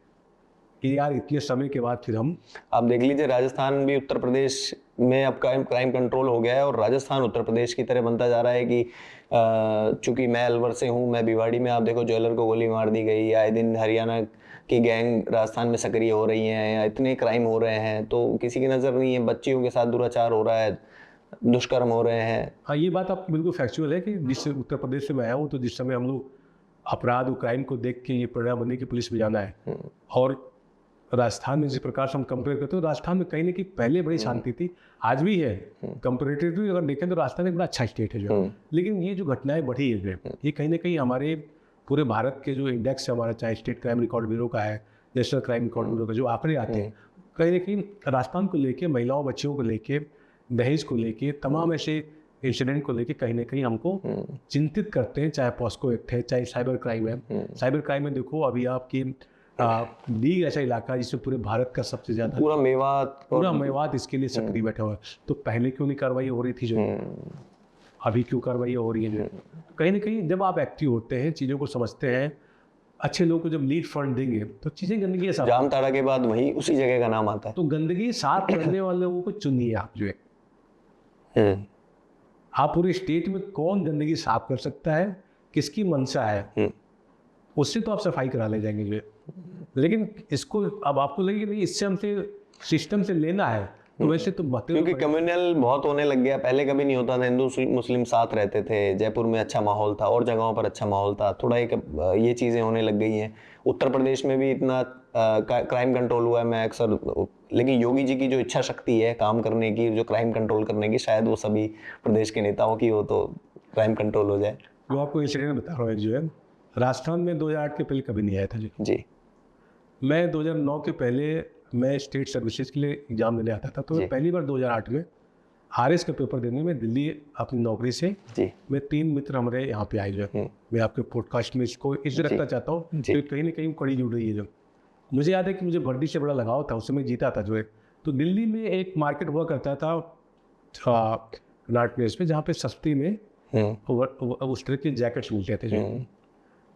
कि यार इतने समय के बाद फिर हम आप देख लीजिए, राजस्थान भी उत्तर प्रदेश में अब क्राइम कंट्रोल हो गया है, और राजस्थान उत्तर प्रदेश की तरह बनता जा रहा है कि चूंकि मैं अलवर से हूँ, मैं भिवाड़ी में आप देखो ज्वेलर को गोली मार दी गई, आए दिन हरियाणा की गैंग राजस्थान में सक्रिय हो रही हैं, या इतने क्राइम हो रहे हैं, तो किसी की नज़र नहीं है, बच्चियों के साथ दुराचार हो रहा है, दुष्कर्म हो रहे हैं। हाँ, ये बात आप बिल्कुल फैक्चुअल है कि जिस उत्तर प्रदेश से मैं आया हूँ, तो जिस समय हम लोग अपराध और क्राइम को देख के ये प्रेरणा बनी कि पुलिस में जाना है, और राजस्थान में जिस प्रकार से हम कंपेयर करते हैं, राजस्थान में कहीं ना कहीं पहले बड़ी शांति थी, आज भी है। कंपेरेटिवली अगर देखें तो राजस्थान एक बड़ा अच्छा स्टेट है जो, लेकिन ये जो घटनाएं बढ़ी है जो, ये कहीं ना कहीं हमारे पूरे भारत के जो इंडेक्स है हमारा, चाहे स्टेट क्राइम रिकॉर्ड ब्यूरो का है, नेशनल क्राइम रिकॉर्ड ब्यूरो का जो आंकड़े आते हैं, कहीं ना कहीं राजस्थान को लेके, महिलाओं बच्चियों को लेके, दहेज को लेके, तमाम ऐसे इंसिडेंट को लेके कहीं ना कहीं हमको चिंतित करते हैं। चाहे पॉस्को एक्ट है, चाहे साइबर क्राइम है। साइबर क्राइम में देखो अभी आपकी लीग ऐसा इलाका जिसमें पूरे भारत का सबसे ज्यादा, पूरा मेवात इसके लिए सक्रिय बैठा हुआ है। तो पहले क्यों नहीं कार्रवाई हो रही थी जो, अभी क्यों कार्रवाई हो रही है जो? कहीं ना कहीं जब आप एक्टिव होते हैं, चीज़ों को समझते हैं, अच्छे लोगों को जब लीड फंड देंगे तो चीज़ें गंदगी साफ, जामताड़ा के बाद वही उसी जगह का नाम आता है। तो गंदगी साफ करने वाले लोगों को चुनिए आप जो है। आप पूरे स्टेट में कौन गंदगी साफ कर सकता है, किसकी मंशा है, उससे तो आप सफाई करा ले जाएंगे जो। लेकिन इसको अब आपको लगे नहीं, इससे हमसे सिस्टम से लेना है, तो वैसे तो क्योंकि कम्युनल बहुत होने लग गया, पहले कभी नहीं होता था, हिंदू मुस्लिम साथ रहते थे, जयपुर में अच्छा माहौल था और जगहों पर अच्छा माहौल था, थोड़ा एक ये चीज़ें होने लग गई हैं। उत्तर प्रदेश में भी इतना क्राइम कंट्रोल हुआ है, मैं अक्सर, लेकिन योगी जी की जो इच्छा शक्ति है काम करने की, जो क्राइम कंट्रोल करने की, शायद वो सभी प्रदेश के नेताओं की हो तो क्राइम कंट्रोल हो जाए। वो आपको इंसिडेंट बता रहा हूँ जो है, राजस्थान में 2008 के पहले कभी नहीं आया था जी। मैं 2009 के पहले मैं स्टेट सर्विसेज के लिए एग्जाम देने आता था, तो मैं पहली बार 2008 में RS का पेपर देने में दिल्ली अपनी नौकरी से जी, मैं 3 मित्र हमारे यहाँ पे आए जो। मैं आपके पॉडकास्ट में इसको इसलिए रखना चाहता हूँ कि कहीं ना कहीं कड़ी जुड़ रही है जो। मुझे याद है कि मुझे वर्दी से बड़ा लगाव था, उससे मैं जीता था जो है। तो दिल्ली में एक मार्केट हुआ करता था कनाट प्लेस पे, जहाँ पे सस्ती में उस तरह के जैकेट्स मिलते थे जो।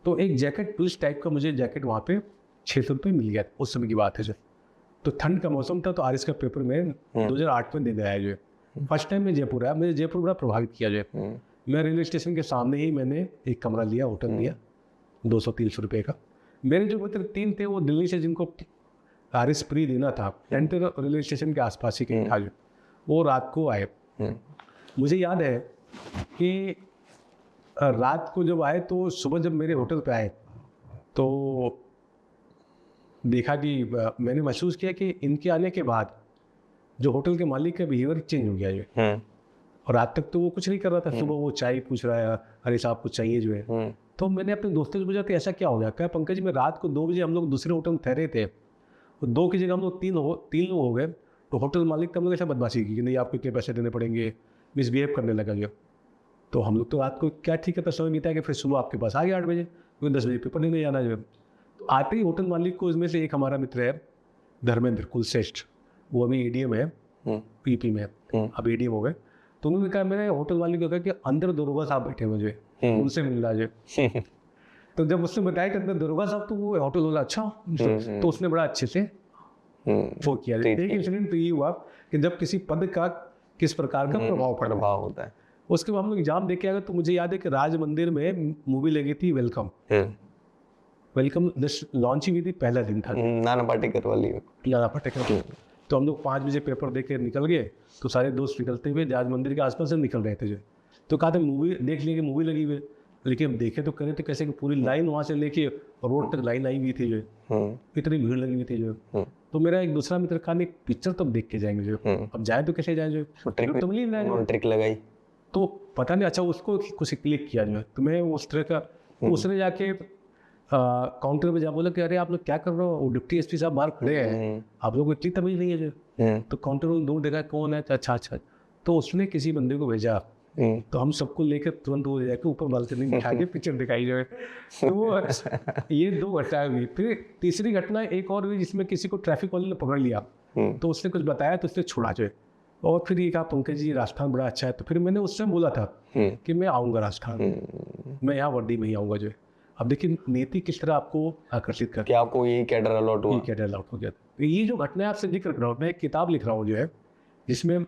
तो एक जैकेट पुलिस टाइप का मुझे जैकेट वहाँ पे 600 रुपये मिल गया, उस समय की बात है जो। तो ठंड का मौसम था, तो RS का पेपर में 2008 में देने आया जो। फर्स्ट टाइम मैं जयपुर आया, मुझे जयपुर बड़ा प्रभावित किया जो। मैं रेलवे स्टेशन के सामने ही मैंने एक कमरा लिया, होटल लिया 200-300 रुपये का। मेरे जो मित्र 3 थे वो दिल्ली से, जिनको RS फ्री देना था, एंटर रेलवे स्टेशन के आसपास ही कहीं था जो, वो रात को आए। मुझे याद है कि रात को जब आए तो सुबह जब मेरे होटल पे आए तो देखा कि मैंने महसूस किया कि इनके आने के बाद जो होटल के मालिक का बिहेवियर चेंज हो गया जो। और रात तक तो वो कुछ नहीं कर रहा था, सुबह वो चाय पूछ रहा है, अरे साहब कुछ चाहिए जो है। तो मैंने अपने दोस्तों से पूछा कि ऐसा क्या हो गया? क्या पंकज, में रात को 2 बजे हम लोग दूसरे होटल में ठहरे थे, तो 2 की जगह हम लोग 3 लोग हो गए। तो होटल मालिक का हम लोग ऐसा बदमाशी की कि नहीं आपको इतने पैसे देने पड़ेंगे, मिसबिहेव करने लगा गया। तो हम लोग तो रात को क्या ठीक है तो समय बीता कि फिर सुबह आपके पास आ गया 8 बजे, क्योंकि 10 बजे पेपर देने जाना जो। तो आते ही होटल मालिक को, इसमें से एक हमारा मित्र है धर्मेंद्र कुलश्रेष्ठ, वो अभी ADM है, PP में अब ADM हो गए। तो उन्होंने कहा, मैंने होटल मालिक को कहा कि अंदर दरोगा साहब बैठे मुझे, उनसे मिलना जो। तो जब उसने बताया कि अंदर दरोगा साहब, तो वो होटल वाला अच्छा, तो उसने बड़ा अच्छे से वो किया। एक इंसिडेंट तो ये हुआ कि जब किसी पद का किस प्रकार का प्रभाव होता है। उसके बाद हम लोग एग्जाम दे के आ गए। तो मुझे याद है कि राज मंदिर में मूवी लगी थी वेलकम, लॉन्च ही हुई थी, पहला दिन था, नाना पाटेकर वाली, नाना पाटेकर। तो हम लोग 5 बजे पेपर दे के निकल गए। तो सारे दोस्त निकलते हुए राज मंदिर के आसपास से निकल रहे थे जो। तो कहा था मूवी देख लेंगे, मूवी लगी हुई, लेकिन देखे तो करे तो कैसे कि पूरी लाइन वहाँ से लेके रोड तक लाइन आई हुई थी जो, इतनी भीड़ लगी हुई थी जो। तो मेरा एक दूसरा मित्र कहा, नहीं पिक्चर तो देख के जाएंगे जो, अब जाए तो कैसे जाए जो, तो मिली ट्रिक लगाई तो पता नहीं। अच्छा उसको कुछ क्लिक किया जो, तो मैं उस तरह का, उसने जाके काउंटर पे जा बोला कि अरे आप लोग क्या कर रहे हो, वो डिप्टी SP साहब बाहर खड़े हैं, आप लोग को इतनी तमीज नहीं है जो। तो काउंटर में दूर देखा कौन है, अच्छा। तो उसने किसी बंदे को भेजा तो हम सबको लेकर तुरंत वो जाके ऊपर बालकनी में बिठा के पिक्चर दिखाई जाए। तो वो ये 2 घटनाएं हुई। फिर तीसरी घटना एक और हुई जिसमें किसी को ट्रैफिक वाले ने पकड़ लिया, तो उसने कुछ बताया तो उसने छोड़ा जो है। और फिर ये कहा पंकज जी राजस्थान बड़ा अच्छा है। तो फिर मैंने उससे बोला था कि मैं आऊँगा राजस्थान, मैं यहाँ वर्दी में ही आऊँगा जो है। अब देखिए नीति किस तरह आपको आकर्षित करती है। क्या आपको यही कैडर अलॉट हुआ? ये कैडर अलॉट हो गया। तो ये जो घटना है आपसे जिक्र कर रहा हूँ, मैं एक किताब लिख रहा हूँ जो है जिसमें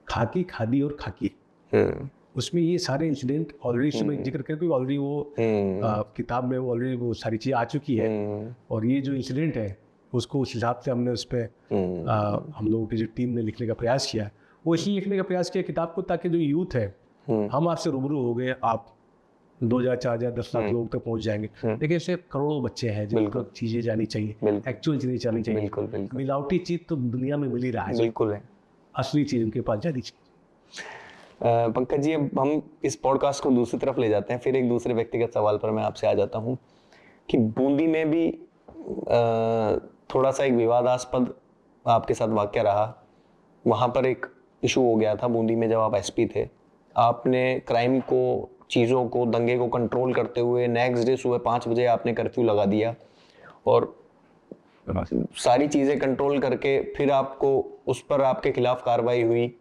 खाकी, खादी और खाकी, उसमें ये सारे इंसिडेंट ऑलरेडी इसमें जिक्र करके ऑलरेडी वो किताब में ऑलरेडी वो सारी चीज़ आ चुकी है। और ये जो इंसिडेंट है उसको उस हिसाब से हमने उस पर हम लोगों की जो टीम ने लिखने का प्रयास किया, वो इसलिए लिखने का प्रयास किया किताब को ताकि जो यूथ है, हम आपसे रूबरू हो गए, आप 2000, 4000, 10 लाख लोग तक पहुंच जाएंगे। देखिए ऐसे करोड़ों बच्चे हैं जिनको चीज़ें जानी चाहिए, एक्चुअल चीज़ें जानी चाहिए। बिल्कुल बिल्कुल। मिलावटी चीज़ तो दुनिया में मिल ही रहा है, बिल्कुल है, असली चीज़ उनके पास जानी चाहिए। पंकज जी अब हम इस पॉडकास्ट को दूसरी तरफ ले जाते हैं। फिर एक दूसरे व्यक्तिगत सवाल पर मैं आपसे आ जाता हूँ कि बूंदी में भी थोड़ा सा एक विवादास्पद आपके साथ वाक्य रहा। वहाँ पर एक इशू हो गया था बूंदी में, जब आप एसपी थे, आपने क्राइम को, चीज़ों को, दंगे को कंट्रोल करते हुए नेक्स्ट डे सुबह 5 बजे आपने कर्फ्यू लगा दिया और सारी चीज़ें कंट्रोल करके फिर आपको उस पर आपके खिलाफ कार्रवाई हुई,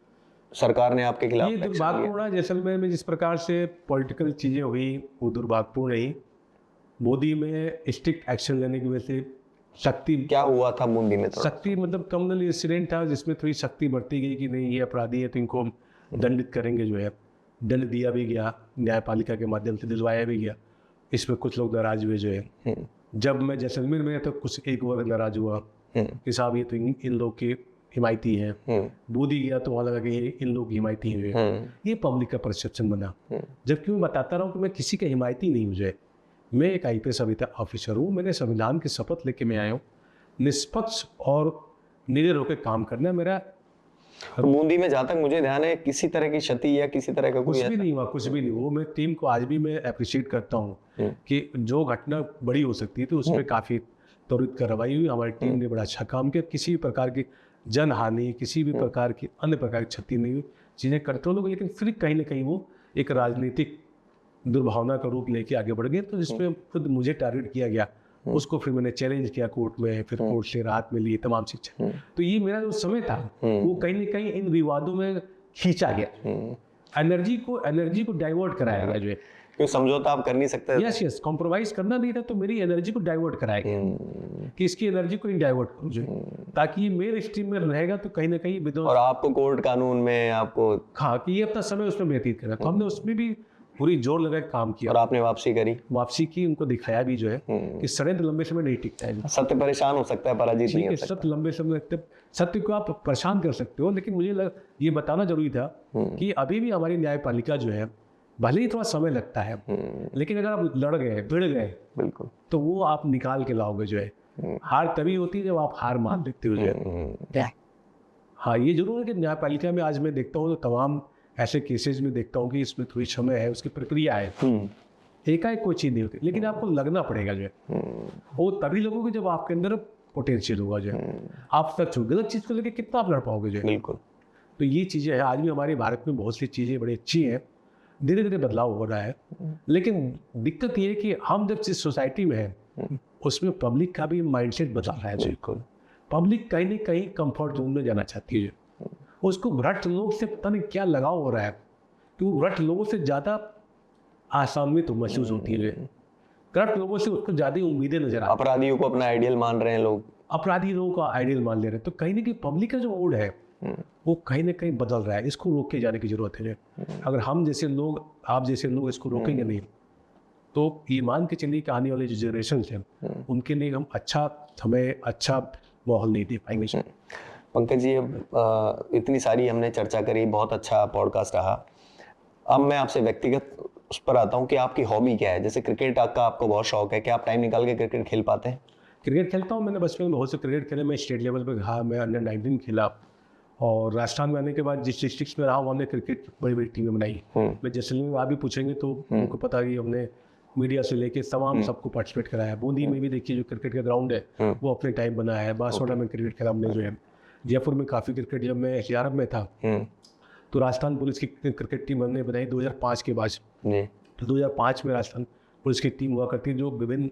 सरकार ने आपके खिलाफ ये दुर्भाग्यपूर्ण है। जैसलमेर में जिस प्रकार से पॉलिटिकल चीज़ें हुई वो दुर्भाग्यपूर्ण रही। मोदी में स्ट्रिक्ट एक्शन लेने की वजह से शक्ति, क्या हुआ था बूंदी में? सख्ती मतलब कम्युनल इंसिडेंट था जिसमें थोड़ी सख्ती बढ़ती गई कि नहीं ये अपराधी है तो इनको हम दंडित करेंगे जो है। दंड दिया भी गया, न्यायपालिका के माध्यम से दिलवाया भी गया। इसमें कुछ लोग नाराज हुए जो है। जब मैं जैसलमेर में तो कुछ एक वर्ग नाराज हुआ कि साहब ये तो इन लोग के हिमायती हैं। बूंदी गया तो वहाँ लगा कि ये इन लोग हिमायती हुए। ये पब्लिक का परसेप्शन बना, जबकि मैं बताता रहा हूँ कि मैं किसी का हिमायती नहीं हूँ। जो मैं एक IPS ऑफिसर हूँ, मैंने संविधान की शपथ लेके मैं आया हूँ, निष्पक्ष और निडर होकर काम करना मेरा। बूंदी में जहाँ तक मुझे ध्यान है किसी तरह की क्षति या किसी तरह का कुछ भी नहीं हुआ, कुछ भी नहीं। वो मैं टीम को आज भी मैं अप्रिशिएट करता हूँ कि जो घटना बड़ी हो सकती थी उस पर काफ़ी त्वरित कार्रवाई हुई। हमारी टीम ने बड़ा अच्छा काम किया, किसी भी प्रकार की जनहानि, किसी भी प्रकार की अन्य प्रकार की क्षति नहीं हुई, चीज़ें कंट्रोल हो गई। लेकिन फिर कहीं ना कहीं वो एक राजनीतिक दुर्भावना का रूप लेके आगे बढ़ गए। तो जिसमें खुद मुझे टारगेट किया गया, उसको फिर मैंने चैलेंज किया कोर्ट में, फिर कोर्ट से राहत मिली, तमाम चीज़ें। तो ये मेरा जो समय था वो कहीं ना कहीं इन विवादों में खींचा गया, एनर्जी को डाइवर्ट कराया गया। जो है क्यों समझौता आप कर नहीं सकते? यस, कॉम्प्रोमाइज करना नहीं था, तो मेरी एनर्जी को डाइवर्ट कराया गया कि इसकी एनर्जी को नहीं डाइवर्ट करो जो, ताकि ये मेन स्ट्रीम में रहेगा तो कहीं ना कहीं विद्वान और आपको कोर्ट कानून में आपको हाँ कि ये अपना समय उसमें व्यतीत करा। तो हमने उसमें भी पूरी जोर लगा के काम किया और आपने वापसी करी, वापसी की, उनको दिखाया भी जो है कि षड्यंत्र लंबे समय नहीं टिकता है। सत्य परेशान हो सकता है, पराजित नहीं हो सकता। सत्य लंबे समय तक, सत्य को आप परेशान कर सकते हो, लेकिन मुझे ये बताना जरूरी था कि अभी भी हमारी न्यायपालिका जो है, भले ही थोड़ा समय लगता है, लेकिन अगर आप लड़ गए, भिड़ गए, बिल्कुल, तो वो आप निकाल के लाओगे जो है। हार तभी होती है जब आप हार मान लेते हो जो है। हाँ ये जरूर है कि न्यायपालिका में आज मैं देखता हूँ तो तमाम ऐसे केसेस में देखता हूँ कि इसमें थोड़ी समय है, उसकी प्रक्रिया है, एकाएक कोई चीज़ नहीं होती, लेकिन आपको लगना पड़ेगा जो है। वो तभी लगोगे जब आपके अंदर पोटेंशियल होगा जो है। आप सच हो, गलत चीज़ को लेकर कितना आप लड़ पाओगे जो है। बिल्कुल। तो ये चीज़ें हैं, आज भी हमारे भारत में बहुत सी चीज़ें बड़ी अच्छी हैं, धीरे धीरे बदलाव हो रहा है। लेकिन दिक्कत ये है कि हम जब जिस सोसाइटी में हैं उसमें पब्लिक का भी माइंडसेट बदल रहा है। बिल्कुल, पब्लिक कहीं ना कहीं कंफर्ट जोन में जाना चाहती है। उसको भ्रष्ट लोग से पता नहीं क्या लगाव हो रहा है कि वो भ्रष्ट लोगों से ज़्यादा आसान्वित महसूस होती है। करप्ट लोगों से उसको ज़्यादा उम्मीदें नजर आती, अपराधियों को अपना आइडियल मान रहे हैं लोग, अपराधी लोगों का आइडियल मान ले रहे हैं। तो कहीं ना कहीं पब्लिक का जो मूड है वो कहीं ना कहीं बदल रहा है। इसको रोक के जाने की जरूरत है। अगर हम जैसे लोग, आप जैसे लोग इसको रोकेंगे नहीं तो ये मान के चलिए कि आने वाले जो जनरेशन हैं उनके लिए हम अच्छा समय, अच्छा माहौल नहीं दे पाएंगे। पंकज जी अब इतनी सारी हमने चर्चा करी, बहुत अच्छा पॉडकास्ट रहा। अब मैं आपसे व्यक्तिगत उस पर आता हूँ कि आपकी हॉबी क्या है। जैसे क्रिकेट का आपको बहुत शौक है, क्या आप टाइम निकाल के क्रिकेट खेल पाते हैं? क्रिकेट खेलता हूँ, मैंने बचपन में बहुत से क्रिकेट खेले। मैं स्टेट लेवल पर रहा, मैं अंडर 19 खेला, और राजस्थान में आने के बाद जिस डिस्ट्रिक्ट में रहा वहाँ हमने क्रिकेट बड़ी बड़ी टीमें बनाई। मैं जैसलमेर में आप भी पूछेंगे तो उनको पता है कि हमने मीडिया से लेके तमाम सबको पार्टिसिपेट कराया। बूंदी में भी देखिए जो क्रिकेट का ग्राउंड है वो अपने टाइम बनाया है। बांसवाड़ा में क्रिकेट खेला हमने जो है। जयपुर में काफ़ी क्रिकेट, जब मैं 11 में था तो राजस्थान पुलिस की क्रिकेट टीम हमने बनाई 2005 के बाद। जी 2005 में राजस्थान पुलिस की टीम हुआ करती जो विभिन्न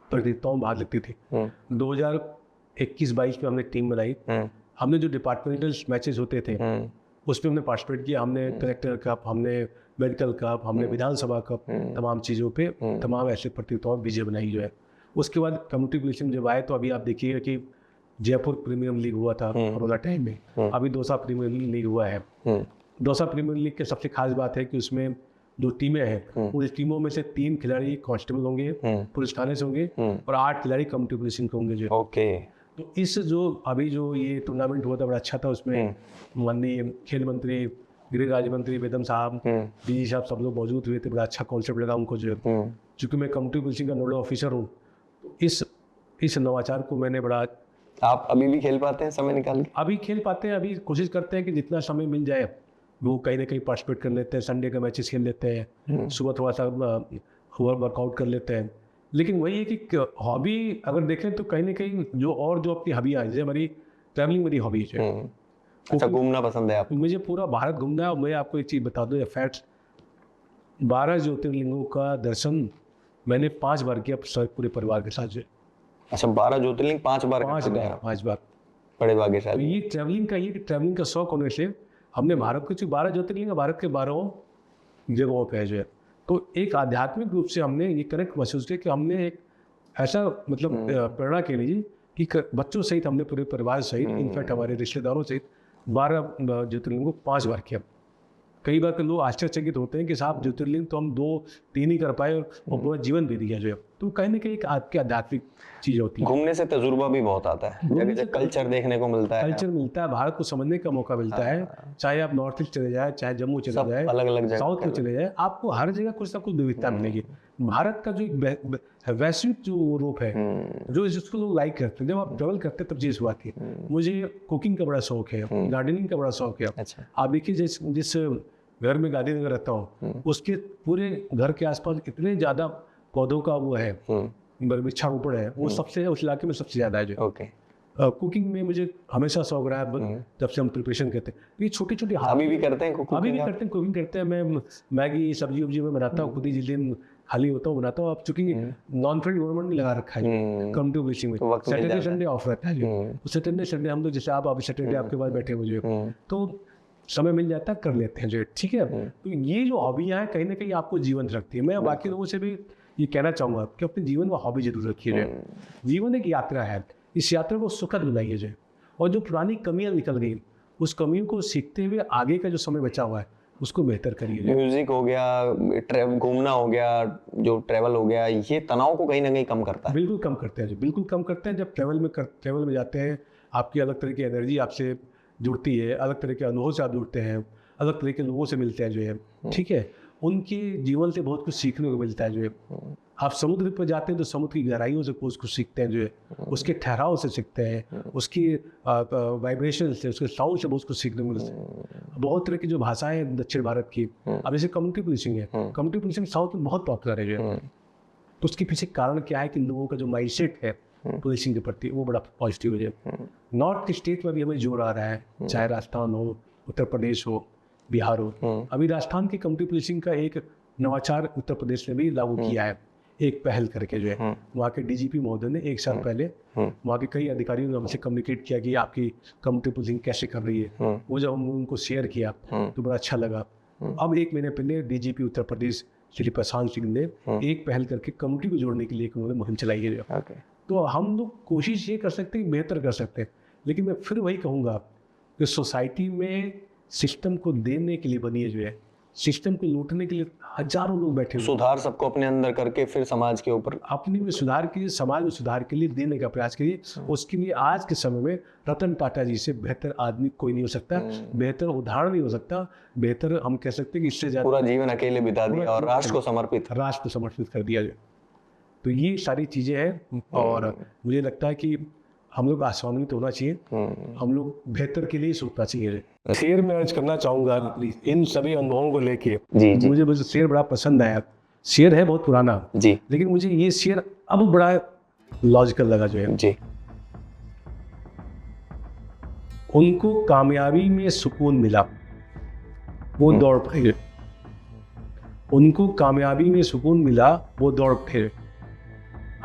प्रतियोगिताओं में भाग लेती थी। 2021-22 में हमने टीम बनाई। हमने जो डिपार्टमेंटल मैचेस होते थे उसमें हमने पार्टिसिपेट किया। हमने कलेक्टर कप, हमने मेडिकल कप, हमने विधानसभा कप, तमाम चीज़ों पे तमाम ऐसे प्रतियोगिताओं में विजय बनाई जो है। उसके बाद कम्युनिटी पुलिसिंग जब आए तो अभी आप देखिएगा कि जयपुर प्रीमियर लीग हुआ था कोरोना टाइम में, अभी दौसा प्रीमियर लीग हुआ है। दौसा प्रीमियर लीग की सबसे खास बात है कि उसमें जो टीमें हैं उन टीमों में से 3 खिलाड़ी कांस्टेबल होंगे, पुलिस थाने से होंगे, और 8 खिलाड़ी कम्युनिटी पुलिसिंग के होंगे जो। ओके। तो इस जो अभी जो ये टूर्नामेंट हुआ था बड़ा अच्छा था। उसमें माननीय खेल मंत्री, गृह राज्य मंत्री बेदम साहब, डीजी साहब, सब लोग मौजूद हुए थे। बड़ा अच्छा कॉन्सेप्ट लगा उनको जो। चूँकि मैं कम्युनिटी पुलिसिंग का नोडल ऑफिसर हूँ तो इस नवाचार को मैंने बड़ा। आप अभी भी खेल पाते हैं समय निकाल के? अभी खेल पाते हैं, अभी कोशिश करते हैं कि जितना समय मिल जाए वो कहीं ना कहीं पार्टिसिपेट कर लेते हैं। संडे का मैचेस खेल लेते हैं, सुबह थोड़ा सा वर्कआउट कर लेते हैं। लेकिन वही है कि हॉबी अगर देखें तो कहीं ना कहीं जो अपनी हॉबी है, जैसे हमारी ट्रैवलिंग मेरी हॉबी है। अच्छा, घूमना पसंद है आपको? मुझे पूरा भारत घूमना है। और मैं आपको एक चीज़ बता दूँ, फैक्ट्स, 12 ज्योतिर्लिंगों का दर्शन मैंने 5 बार किया पूरे परिवार के साथ जो। अच्छा, 12 ज्योतिर्लिंग 5 बार? 5 बार। बड़े तो भाग्यशाली। ये ट्रैवलिंग का शौक होने से हमने भारत के 12 ज्योतिर्लिंग भारत के 12 जगहों पे है जो है। तो एक आध्यात्मिक रूप से हमने ये कनेक्ट महसूस किया कि हमने एक ऐसा मतलब प्रेरणा के लिए कि बच्चों सहित हमने पूरे परिवार सहित, इनफैक्ट हमारे रिश्तेदारों सहित 12 ज्योतिर्लिंग को 5 बार किया। कई बार के लोग आश्चर्यचकित होते हैं कि साहब ज्योतिर्लिंग तो हम 2-3 ही कर पाए और पूरा जीवन दे दिया जो है। तो कहीं ना कहीं एक आपकी आध्यात्मिक चीज़ होती है। घूमने से तजुर्बा भी बहुत आता है, जगह कल्चर देखने को मिलता है, कल्चर मिलता है, भारत को समझने का मौका मिलता है। चाहे आप नॉर्थ ईस्ट चले जाए, चाहे जम्मू चले जाए, अलग अलग जगह साउथ में चले जाए, आपको हर जगह कुछ ना कुछ विविधता मिलेगी। भारत का जो एक वैश्विक जो रूप है, जो जिसको लोग लाइक करते हैं, जब आप ट्रेवल करते हैं तब चीज़ हुआ थी। मुझे कुकिंग का बड़ा शौक है, गार्डनिंग का बड़ा शौक है। अच्छा। आप देखिए जिस घर में गार्डनिंग रहता हूँ उसके पूरे घर के आसपास इतने ज़्यादा पौधों का वो है, वृक्षारोपण है, वो सबसे उस इलाके में सबसे ज़्यादा है जो। ओके। कुकिंग में मुझे हमेशा शौक रहा है जब से हम प्रिपरेशन करते हैं। ये छोटी छोटी अभी भी करते हैं अभी भी करते हैं, कुकिंग करते हैं। मैं मैगी सब्जी वब्जी में बनाता हूँ खुद ही, जिस दिन खाली होता हूँ बनाता हूँ। अब चूंकि नॉन फ्रेंड गवर्नमेंट ने लगा रखा है कम्युनिटी पुलिसिंग में, सैटरडे संडे ऑफ रहता है जो। सैटरडे संडे हम लोग, जैसे आप अभी सैटरडे आपके पास बैठे हुए जो, तो समय मिल जाता है, कर लेते हैं जो, ठीक है। तो ये जो हॉबियाँ हैं कहीं ना कहीं आपको जीवंत रखती है। मैं बाकी लोगों से भी ये कहना चाहूँगा कि अपने जीवन में हॉबी जरूर रखिए जाए। जीवन एक यात्रा है, इस यात्रा को सुखद बनाइए जाए। और जो पुरानी कमियां निकल गई, उस कमियों को सीखते हुए आगे का जो समय बचा हुआ है उसको बेहतर करिए। म्यूजिक हो गया, घूमना हो गया, जो ट्रैवल हो गया, ये तनाव को कहीं ना कहीं कम करता है। बिल्कुल कम करते हैं जी, बिल्कुल कम करते हैं। जब ट्रैवल में जाते हैं, आपकी अलग तरह की एनर्जी आपसे जुड़ती है, अलग तरह के अनुभव से आप जुड़ते हैं, अलग तरह के लोगों से मिलते हैं जो है, ठीक है। उनके जीवन से बहुत कुछ सीखने को मिलता है जो है। आप समुद्र पर जाते हैं तो समुद्र की गहराइयों से बहुत कुछ सीखते हैं जो है, उसके ठहराव से सीखते हैं, उसकी वाइब्रेशन से, उसके साउंड से बहुत कुछ सीखने को मिलता है। बहुत तरह की जो भाषाएं हैं दक्षिण भारत की, अब जैसे कम्युनिटी पुलिसिंग है, कम्युनिटी पुलिसिंग साउथ में बहुत पॉपुलर है जो है। तो उसके पीछे कारण क्या है कि लोगों का जो माइंडसेट है पुलिसिंग के प्रति वो बड़ा पॉजिटिव है। नॉर्थ स्टेट में भी हमें जोर आ रहा है, चाहे राजस्थान हो, उत्तर प्रदेश हो, बिहार हो। अभी राजस्थान की कम्युनिटी पुलिसिंग का एक नवाचार उत्तर प्रदेश ने भी लागू किया है, एक पहल करके जो है। वहाँ के डीजीपी महोदय ने 1 साल पहले वहाँ के कई अधिकारियों ने हमसे कम्युनिकेट किया कि आपकी कम्युनिटी पुलिसिंग कैसे कर रही है। वो जब हमने उनको शेयर किया तो बड़ा अच्छा लगा। अब 1 महीने पहले डीजीपी उत्तर प्रदेश श्री प्रशांत सिंह ने एक पहल करके कम्युनिटी को जोड़ने के लिए उन्होंने मुहिम चलाई है। तो हम लोग कोशिश ये कर सकते हैं, बेहतर कर सकते हैं। लेकिन मैं फिर वही कहूँगा कि सोसाइटी में सिस्टम को देने के लिए बनी है जो है, सिस्टम को लूटने के लिए हजारों लोग बैठे हुए। सुधार सबको अपने अंदर करके फिर समाज के ऊपर अपने में सुधार के लिए, समाज में सुधार के लिए देने का प्रयास करिए। उसके लिए आज के समय में रतन टाटा जी से बेहतर आदमी कोई नहीं हो सकता, बेहतर उदाहरण नहीं हो सकता, बेहतर हम कह सकते हैं कि इससे ज्यादा पूरा जीवन अकेले बिता दिया और राष्ट्र को समर्पित कर दिया जाए। तो ये सारी चीज़ें हैं और मुझे लगता है कि हम लोग आशान्वित होना चाहिए, हम लोग बेहतर के लिए सोचना चाहिए। शेर में अर्ज करना चाहूँगा इन सभी अनुभवों को लेके। मुझे शेर बड़ा पसंद आया। शेर है बहुत पुराना जी, लेकिन मुझे ये शेर अब बड़ा लॉजिकल लगा जो है जी। उनको कामयाबी में सुकून मिला, वो दौड़ पड़े। उनको कामयाबी में सुकून मिला, वो दौड़ फिरे।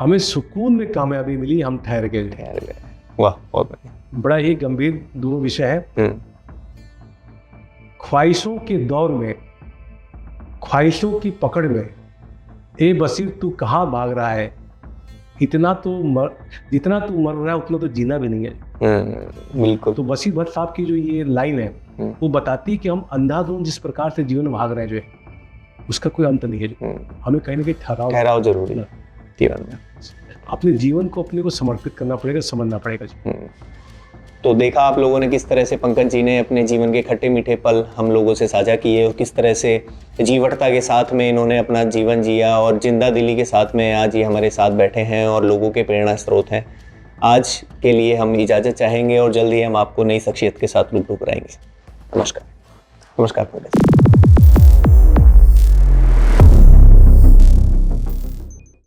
हमें सुकून में कामयाबी मिली, हम ठहर गए। वाह, बहुत बढ़िया। बड़ा ही गंभीर दो विषय है। ख्वाहिशों के दौर में, ख्वाहिशों की पकड़ में, ए बसीर तू कहाँ भाग रहा है, जितना तू मर रहा है उतना तो जीना भी नहीं है। बिल्कुल। तो बसीर भट्ट साहब की जो ये लाइन है वो बताती है कि हम अंधाधुंध जिस प्रकार से जीवन में भाग रहे हैं, जो है उसका कोई अंत नहीं है। हमें कहीं ना कहीं ठहराव जरूरी है जीवन में। अपने जीवन को अपने को समर्पित करना पड़ेगा, समझना पड़ेगा। तो देखा आप लोगों ने किस तरह से पंकज जी ने अपने जीवन के खट्टे मीठे पल हम लोगों से साझा किए और किस तरह से जीवटता के साथ में इन्होंने अपना जीवन जिया और जिंदा दिली के साथ में आज ये हमारे साथ बैठे हैं और लोगों के प्रेरणा स्रोत हैं। आज के लिए हम इजाज़त चाहेंगे और जल्द ही हम आपको नई शख्सियत के साथ रूबरू कराएंगे। नमस्कार। नमस्कार पंकज।